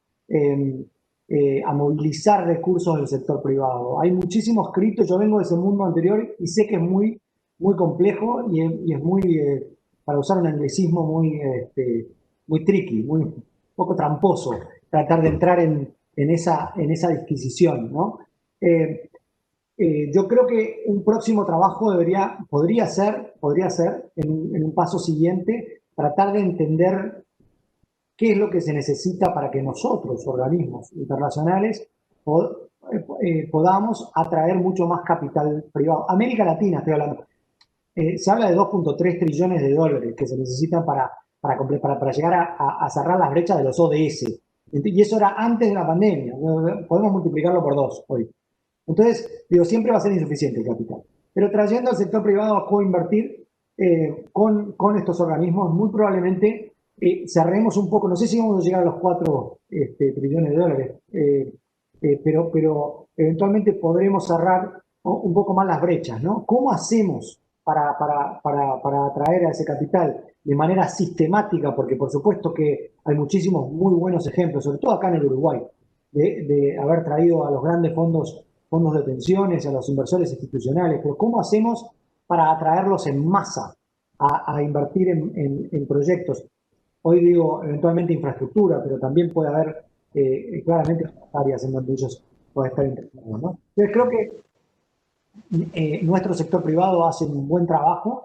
A movilizar recursos del sector privado. Hay muchísimo escrito, yo vengo de ese mundo anterior y sé que es muy, muy complejo y es muy, para usar un anglicismo, muy tricky, muy poco tramposo, tratar de entrar en esa disquisición, ¿no? Yo creo que un próximo trabajo podría ser en un paso siguiente, tratar de entender qué es lo que se necesita para que nosotros, organismos internacionales, podamos atraer mucho más capital privado. América Latina, estoy hablando. Se habla de 2.3 trillones de dólares que se necesitan para llegar a cerrar las brechas de los ODS. Y eso era antes de la pandemia. Podemos multiplicarlo por 2 hoy. Entonces, digo, siempre va a ser insuficiente el capital. Pero trayendo al sector privado a coinvertir con estos organismos, muy probablemente cerremos un poco, no sé si vamos a llegar a los 4 trillones de dólares, pero eventualmente podremos cerrar un poco más las brechas, ¿no? ¿Cómo hacemos para atraer a ese capital de manera sistemática? Porque por supuesto que hay muchísimos muy buenos ejemplos, sobre todo acá en el Uruguay, de haber traído a los grandes fondos de pensiones, a los inversores institucionales, pero ¿cómo hacemos para atraerlos en masa a invertir en proyectos? Hoy digo, eventualmente infraestructura, pero también puede haber claramente áreas en donde ellos pueden estar interesados, ¿no? Entonces creo que nuestro sector privado hace un buen trabajo,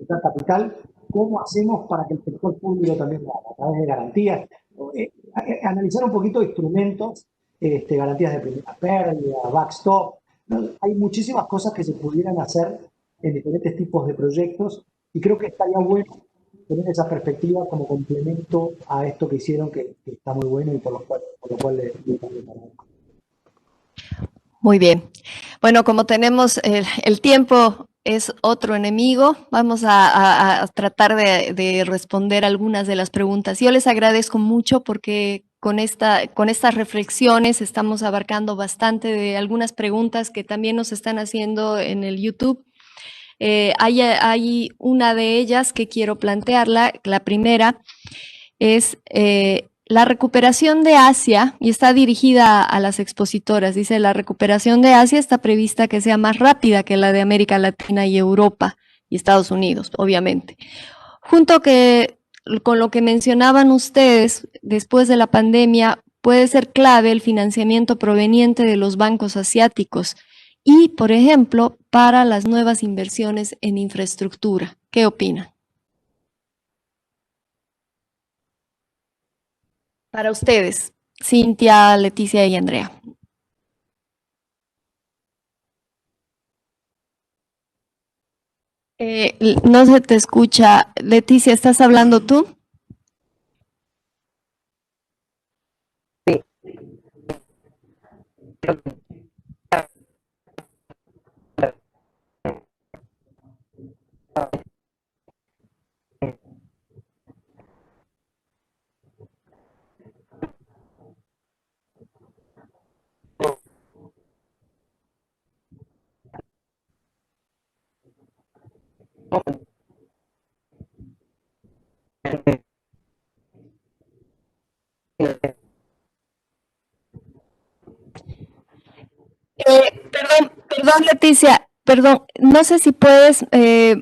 da capital. ¿Cómo hacemos para que el sector público también lo haga? A través de garantías. Analizar un poquito instrumentos, garantías de primera pérdida, backstop. ¿No? Hay muchísimas cosas que se pudieran hacer en diferentes tipos de proyectos y creo que estaría bueno tener esa perspectiva como complemento a esto que hicieron, que está muy bueno y por lo cual le Muy bien. Bueno, como tenemos el tiempo es otro enemigo, vamos a tratar de responder algunas de las preguntas. Yo les agradezco mucho porque con estas reflexiones estamos abarcando bastante de algunas preguntas que también nos están haciendo en el YouTube. Hay una de ellas que quiero plantearla. La primera es la recuperación de Asia, y está dirigida a las expositoras. Dice, la recuperación de Asia está prevista que sea más rápida que la de América Latina y Europa y Estados Unidos, obviamente. Junto con lo que mencionaban ustedes, después de la pandemia, puede ser clave el financiamiento proveniente de los bancos asiáticos y, por ejemplo, para las nuevas inversiones en infraestructura. ¿Qué opinan? Para ustedes, Cintia, Leticia y Andrea. No se te escucha. Leticia, ¿estás hablando tú? Sí. Perdón, Leticia, perdón, no sé si puedes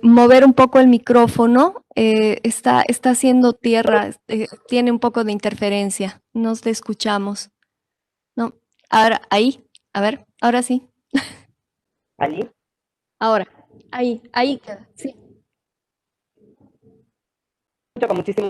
mover un poco el micrófono, está haciendo tierra, tiene un poco de interferencia, no te escuchamos. No, ahora, ahí, a ver, ahora sí. ¿Allí? Ahora, ahí queda, sí. Con muchísimo.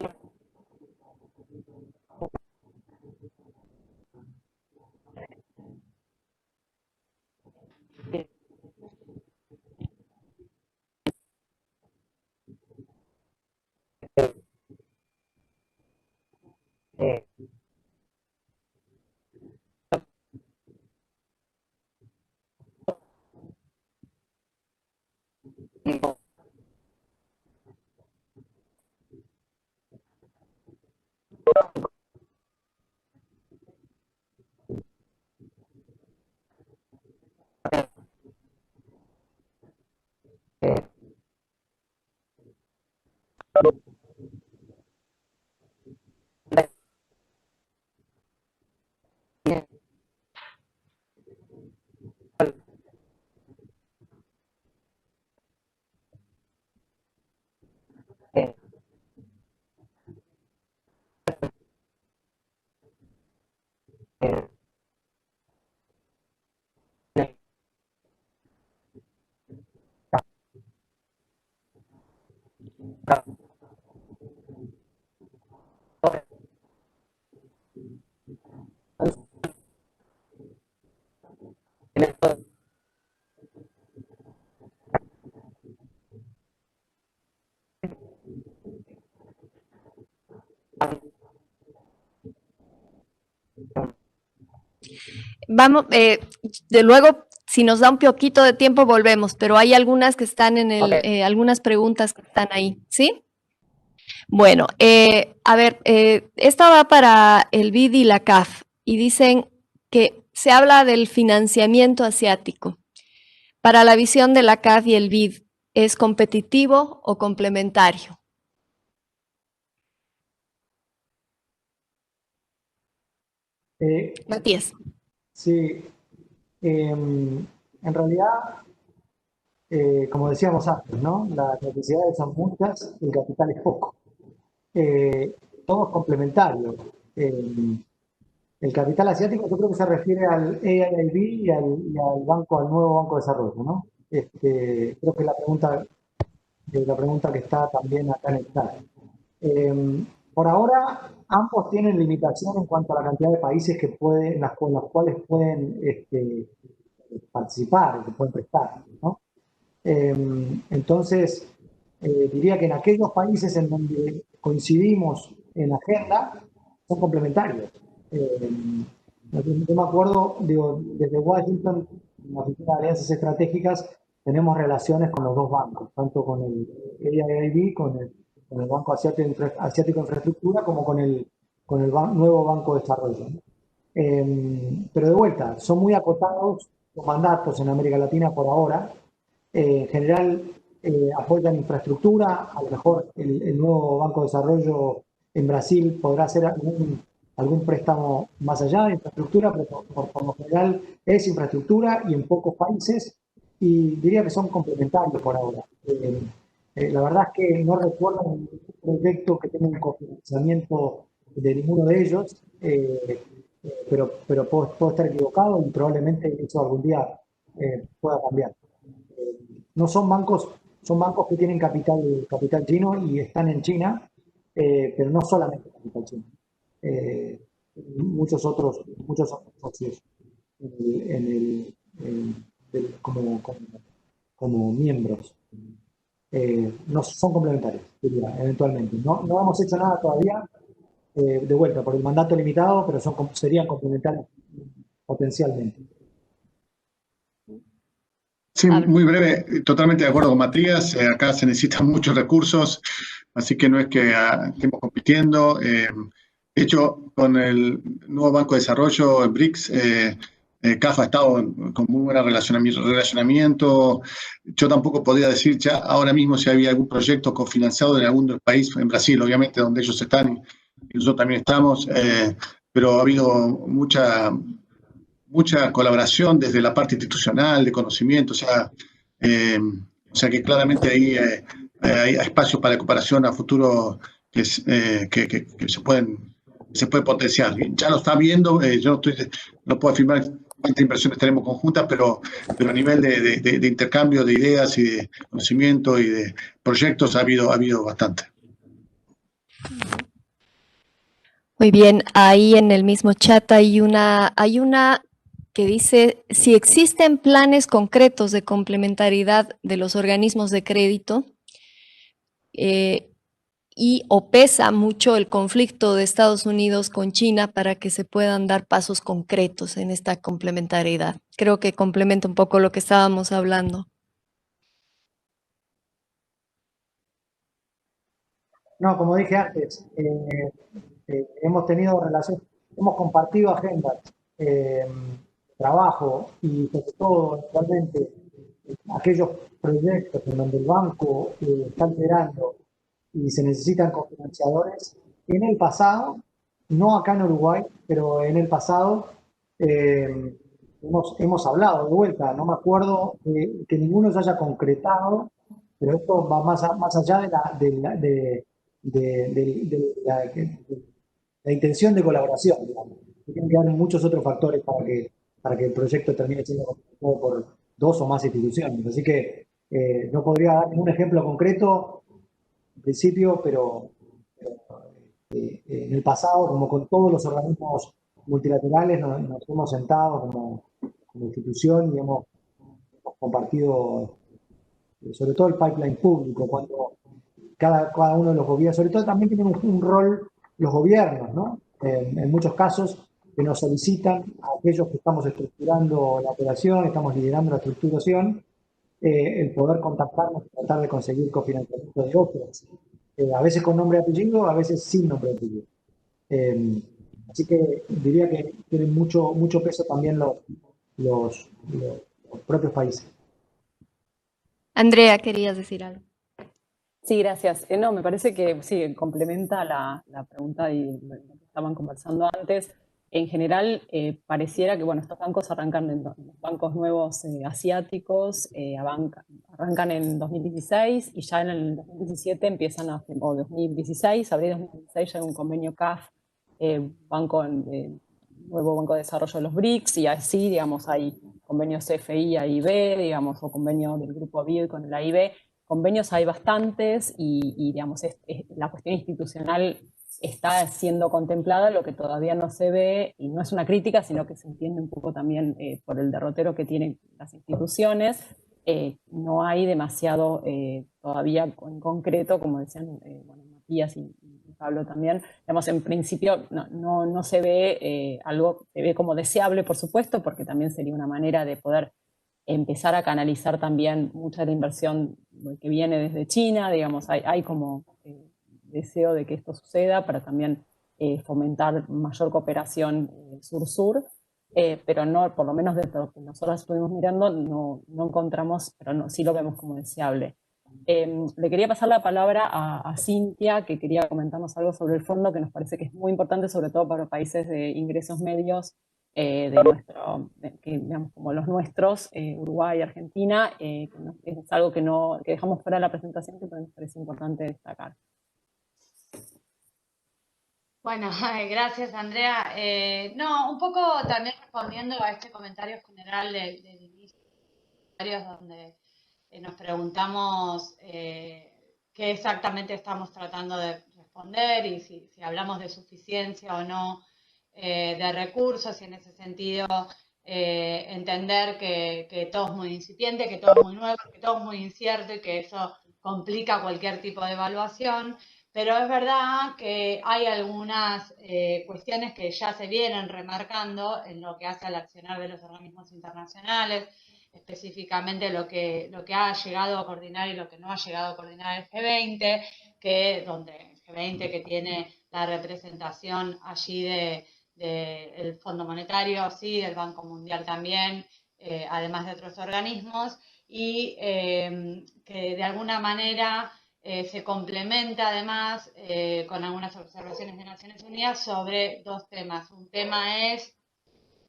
vamos, de luego, si nos da un poquito de tiempo, volvemos, pero hay algunas que están en el, algunas preguntas que están ahí, ¿sí? Bueno, a ver, esta va para el BID y la CAF, y dicen que se habla del financiamiento asiático. Para la visión de la CAF y el BID, ¿es competitivo o complementario? Matías. Sí, en realidad, como decíamos antes, ¿no? Las necesidades son muchas, el capital es poco. Todo es complementario. El capital asiático yo creo que se refiere al AIIB y al banco, al nuevo Banco de Desarrollo, ¿no? Creo que es la pregunta que está también acá en el chat. Por ahora, ambos tienen limitación en cuanto a la cantidad de países que pueden, con los cuales pueden participar, que pueden prestar, ¿no? Entonces, diría que en aquellos países en donde coincidimos en la agenda, son complementarios. Yo me acuerdo, digo, desde Washington, en la Oficina de Alianzas Estratégicas, tenemos relaciones con los dos bancos, tanto con el AIIB, con el Banco Asiático de Infraestructura, como con el nuevo Banco de Desarrollo, ¿no? Pero de vuelta, son muy acotados los mandatos en América Latina por ahora. En general, apoyan infraestructura, a lo mejor el nuevo Banco de Desarrollo en Brasil podrá hacer algún préstamo más allá de infraestructura, pero por lo general es infraestructura y en pocos países, y diría que son complementarios por ahora. La verdad es que no recuerdo ningún proyecto que tenga un cofinanciamiento de ninguno de ellos, pero puedo estar equivocado y probablemente eso algún día pueda cambiar. No son bancos, son bancos que tienen capital chino y están en China, pero no solamente capital chino. Muchos otros socios como miembros. No son complementarios, diría, eventualmente. No hemos hecho nada todavía, de vuelta, por el mandato limitado, pero serían complementarios potencialmente. Sí, muy breve, totalmente de acuerdo con Matías. Acá se necesitan muchos recursos, así que no es que estemos compitiendo. De hecho, con el nuevo Banco de Desarrollo, el BRICS, CAF ha estado con muy buen relacionamiento. Yo tampoco podría decir ya ahora mismo si había algún proyecto cofinanciado en algún país, en Brasil, obviamente, donde ellos están y nosotros también estamos, pero ha habido mucha colaboración desde la parte institucional, de conocimiento, o sea que claramente ahí hay espacios para la cooperación a futuro que se puede potenciar. Ya lo está viendo, yo no puedo afirmar cuántas inversiones tenemos conjuntas, pero a nivel de intercambio de ideas y de conocimiento y de proyectos ha habido bastante. Muy bien, ahí en el mismo chat hay una que dice, si existen planes concretos de complementariedad de los organismos de crédito o pesa mucho el conflicto de Estados Unidos con China para que se puedan dar pasos concretos en esta complementariedad. Creo que complementa un poco lo que estábamos hablando. No, como dije antes, hemos tenido relaciones, hemos compartido agendas, trabajo y sobre todo actualmente aquellos proyectos en donde el banco está liderando y se necesitan cofinanciadores. En el pasado, no acá en Uruguay, pero en el pasado hemos hablado de vuelta. No me acuerdo que ninguno se haya concretado, pero esto va más allá de la intención de colaboración, digamos. Tienen que haber muchos otros factores para que el proyecto termine siendo completado por dos o más instituciones. Así que no podría dar ningún ejemplo concreto en principio, pero en el pasado, como con todos los organismos multilaterales, nos hemos sentado como institución y hemos compartido, sobre todo el pipeline público, cuando cada uno de los gobiernos, sobre todo también tienen un rol los gobiernos, ¿no? En muchos casos que nos solicitan a aquellos que estamos estructurando la operación, estamos liderando la estructuración, el poder contactarnos y tratar de conseguir cofinanciamiento de obras. A veces con nombre y apellido, a veces sin nombre y apellido. Así que diría que tienen mucho peso también los propios países. Andrea, querías decir algo. Sí, gracias. No, me parece que sí, complementa la pregunta y lo que estaban conversando antes. En general, pareciera que bueno, estos bancos arrancan los bancos nuevos asiáticos, arrancan en 2016 y ya en el 2017 empiezan o 2016, abril de 2016 ya hay un convenio CAF, nuevo Banco de Desarrollo de los BRICS, y así, digamos, hay convenios CFI, AIB, digamos, o convenio del grupo BID con el AIB. Convenios hay bastantes y digamos, la cuestión institucional está siendo contemplada, lo que todavía no se ve, y no es una crítica, sino que se entiende un poco también por el derrotero que tienen las instituciones. No hay demasiado todavía en concreto, como decían bueno, Matías y Pablo también, digamos, en principio no se ve algo, se ve como deseable, por supuesto, porque también sería una manera de poder empezar a canalizar también mucha de la inversión que viene desde China, digamos, hay como deseo de que esto suceda para también fomentar mayor cooperación sur-sur, pero no, por lo menos desde lo que nosotros estuvimos mirando, no encontramos, pero no, sí lo vemos como deseable. Le quería pasar la palabra a Cintia, que quería comentarnos algo sobre el fondo, que nos parece que es muy importante, sobre todo para países de ingresos medios, digamos, como los nuestros, Uruguay y Argentina, que es algo que dejamos fuera de la presentación, que nos parece importante destacar. Bueno, gracias Andrea. No, un poco también respondiendo a este comentario general del inicio, donde nos preguntamos qué exactamente estamos tratando de responder y si hablamos de suficiencia o no de recursos, y en ese sentido entender que todo es muy incipiente, que todo es muy nuevo, que todo es muy incierto y que eso complica cualquier tipo de evaluación. Pero es verdad que hay algunas cuestiones que ya se vienen remarcando en lo que hace al accionar de los organismos internacionales, específicamente lo que ha llegado a coordinar y lo que no ha llegado a coordinar el G20, donde el G20 que tiene la representación allí del Fondo Monetario, sí, del Banco Mundial también, además de otros organismos, y que de alguna manera se complementa además con algunas observaciones de Naciones Unidas sobre dos temas. Un tema es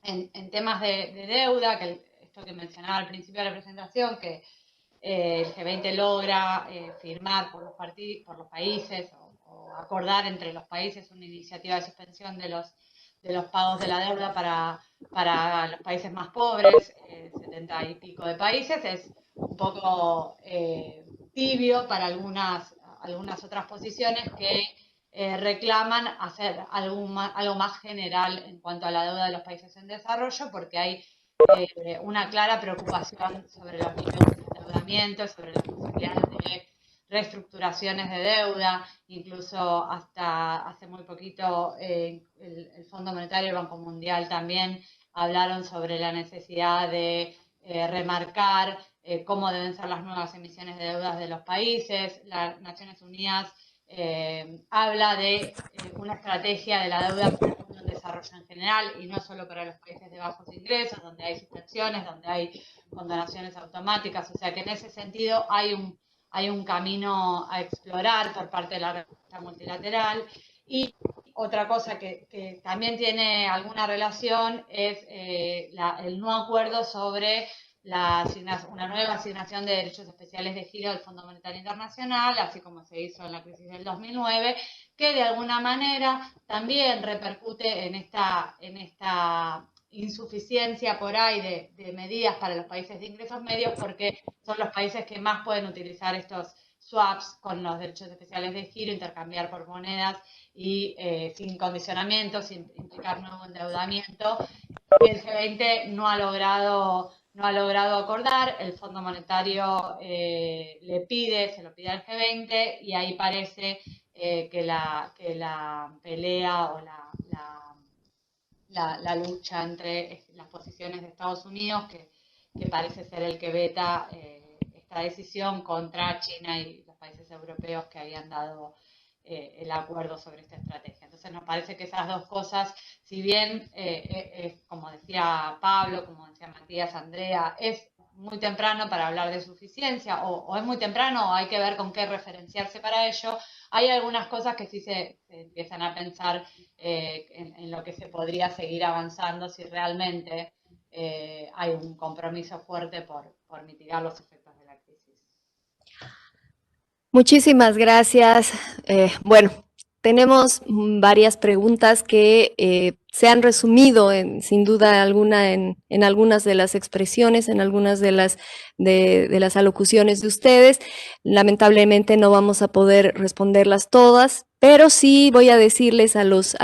en temas de deuda, esto que mencionaba al principio de la presentación, que el G20 logra firmar por los países o acordar entre los países una iniciativa de suspensión de los pagos de la deuda para los países más pobres, 70 y pico de países. Es un poco tibio para algunas otras posiciones que reclaman hacer algo más general en cuanto a la deuda de los países en desarrollo, porque hay una clara preocupación sobre los niveles de endeudamiento, sobre las posibilidades de reestructuraciones de deuda. Incluso hasta hace muy poquito el Fondo Monetario y el Banco Mundial también hablaron sobre la necesidad de remarcar cómo deben ser las nuevas emisiones de deudas de los países. Las Naciones Unidas habla de una estrategia de la deuda para el mundo en desarrollo en general, y no solo para los países de bajos ingresos, donde hay suspensiones, donde hay condonaciones automáticas. O sea que en ese sentido hay un camino a explorar por parte de la revista multilateral. Y otra cosa que también tiene alguna relación es el no acuerdo sobre una nueva asignación de derechos especiales de giro del Fondo Monetario Internacional, así como se hizo en la crisis del 2009, que de alguna manera también repercute en esta insuficiencia por ahí de medidas para los países de ingresos medios, porque son los países que más pueden utilizar estos swaps con los derechos especiales de giro, intercambiar por monedas y sin condicionamientos, sin implicar nuevo endeudamiento. El G20 no ha logrado acordar. El Fondo Monetario se lo pide al G20, y ahí parece que la pelea o la lucha entre las posiciones de Estados Unidos, que parece ser el que veta esta decisión, contra China y los países europeos que habían dado el acuerdo sobre esta estrategia. Entonces nos parece que esas dos cosas, si bien, como decía Pablo, como decía Matías, Andrea, es muy temprano para hablar de suficiencia, o es muy temprano, o hay que ver con qué referenciarse para ello, hay algunas cosas que sí se empiezan a pensar en lo que se podría seguir avanzando si realmente hay un compromiso fuerte por mitigar los efectos de la crisis. Muchísimas gracias. Bueno, tenemos varias preguntas que se han resumido sin duda alguna en algunas de las expresiones, en algunas de las alocuciones de ustedes. Lamentablemente no vamos a poder responderlas todas, pero sí voy a decirles a los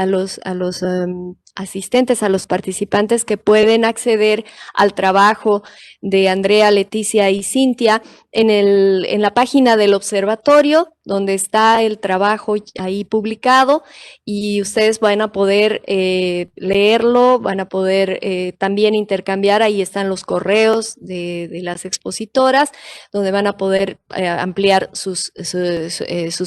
asistentes, a los participantes, que pueden acceder al trabajo de Andrea, Leticia y Cintia en la página del observatorio, donde está el trabajo ahí publicado, y ustedes van a poder leerlo, van a poder también intercambiar. Ahí están los correos de las expositoras, donde van a poder ampliar sus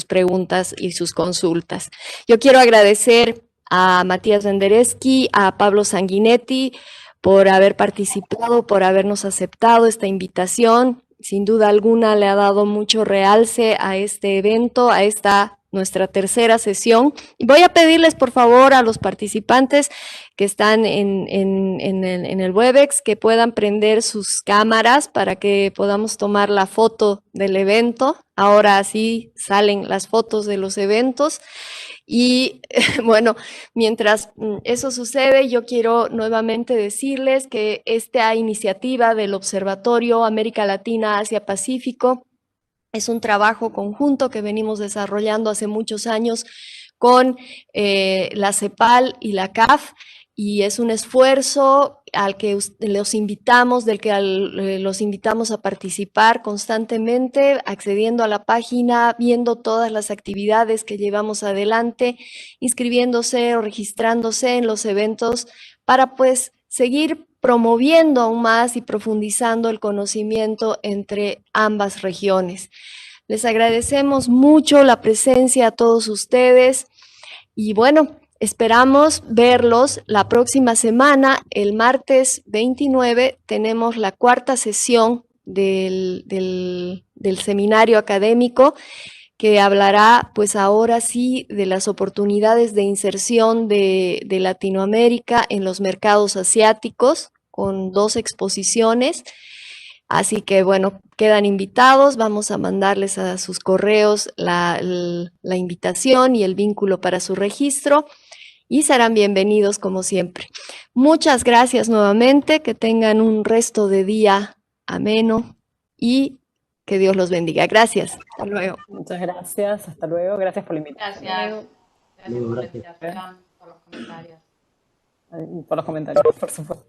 preguntas y sus consultas. Yo quiero agradecer a Matías Penderecki, a Pablo Sanguinetti, por haber participado, por habernos aceptado esta invitación. Sin duda alguna le ha dado mucho realce a este evento, a esta nuestra tercera sesión. Y voy a pedirles, por favor, a los participantes que están en el Webex, que puedan prender sus cámaras para que podamos tomar la foto del evento. Ahora sí salen las fotos de los eventos. Y bueno, mientras eso sucede, yo quiero nuevamente decirles que esta iniciativa del Observatorio América Latina, Asia, Pacífico es un trabajo conjunto que venimos desarrollando hace muchos años con la CEPAL y la CAF, y es un esfuerzo al que los invitamos, los invitamos a participar constantemente, accediendo a la página, viendo todas las actividades que llevamos adelante, inscribiéndose o registrándose en los eventos para pues seguir promoviendo aún más y profundizando el conocimiento entre ambas regiones. Les agradecemos mucho la presencia a todos ustedes y bueno, esperamos verlos la próxima semana. El martes 29 tenemos la cuarta sesión del seminario académico, que hablará pues ahora sí de las oportunidades de inserción de Latinoamérica en los mercados asiáticos, con 2 exposiciones. Así que bueno, quedan invitados, vamos a mandarles a sus correos la invitación y el vínculo para su registro, y serán bienvenidos como siempre. Muchas gracias nuevamente, que tengan un resto de día ameno y que Dios los bendiga. Gracias. Hasta luego. Muchas gracias. Hasta luego. Gracias por la invitación. Gracias. Gracias por la invitación, por los comentarios. Y por los comentarios, por supuesto.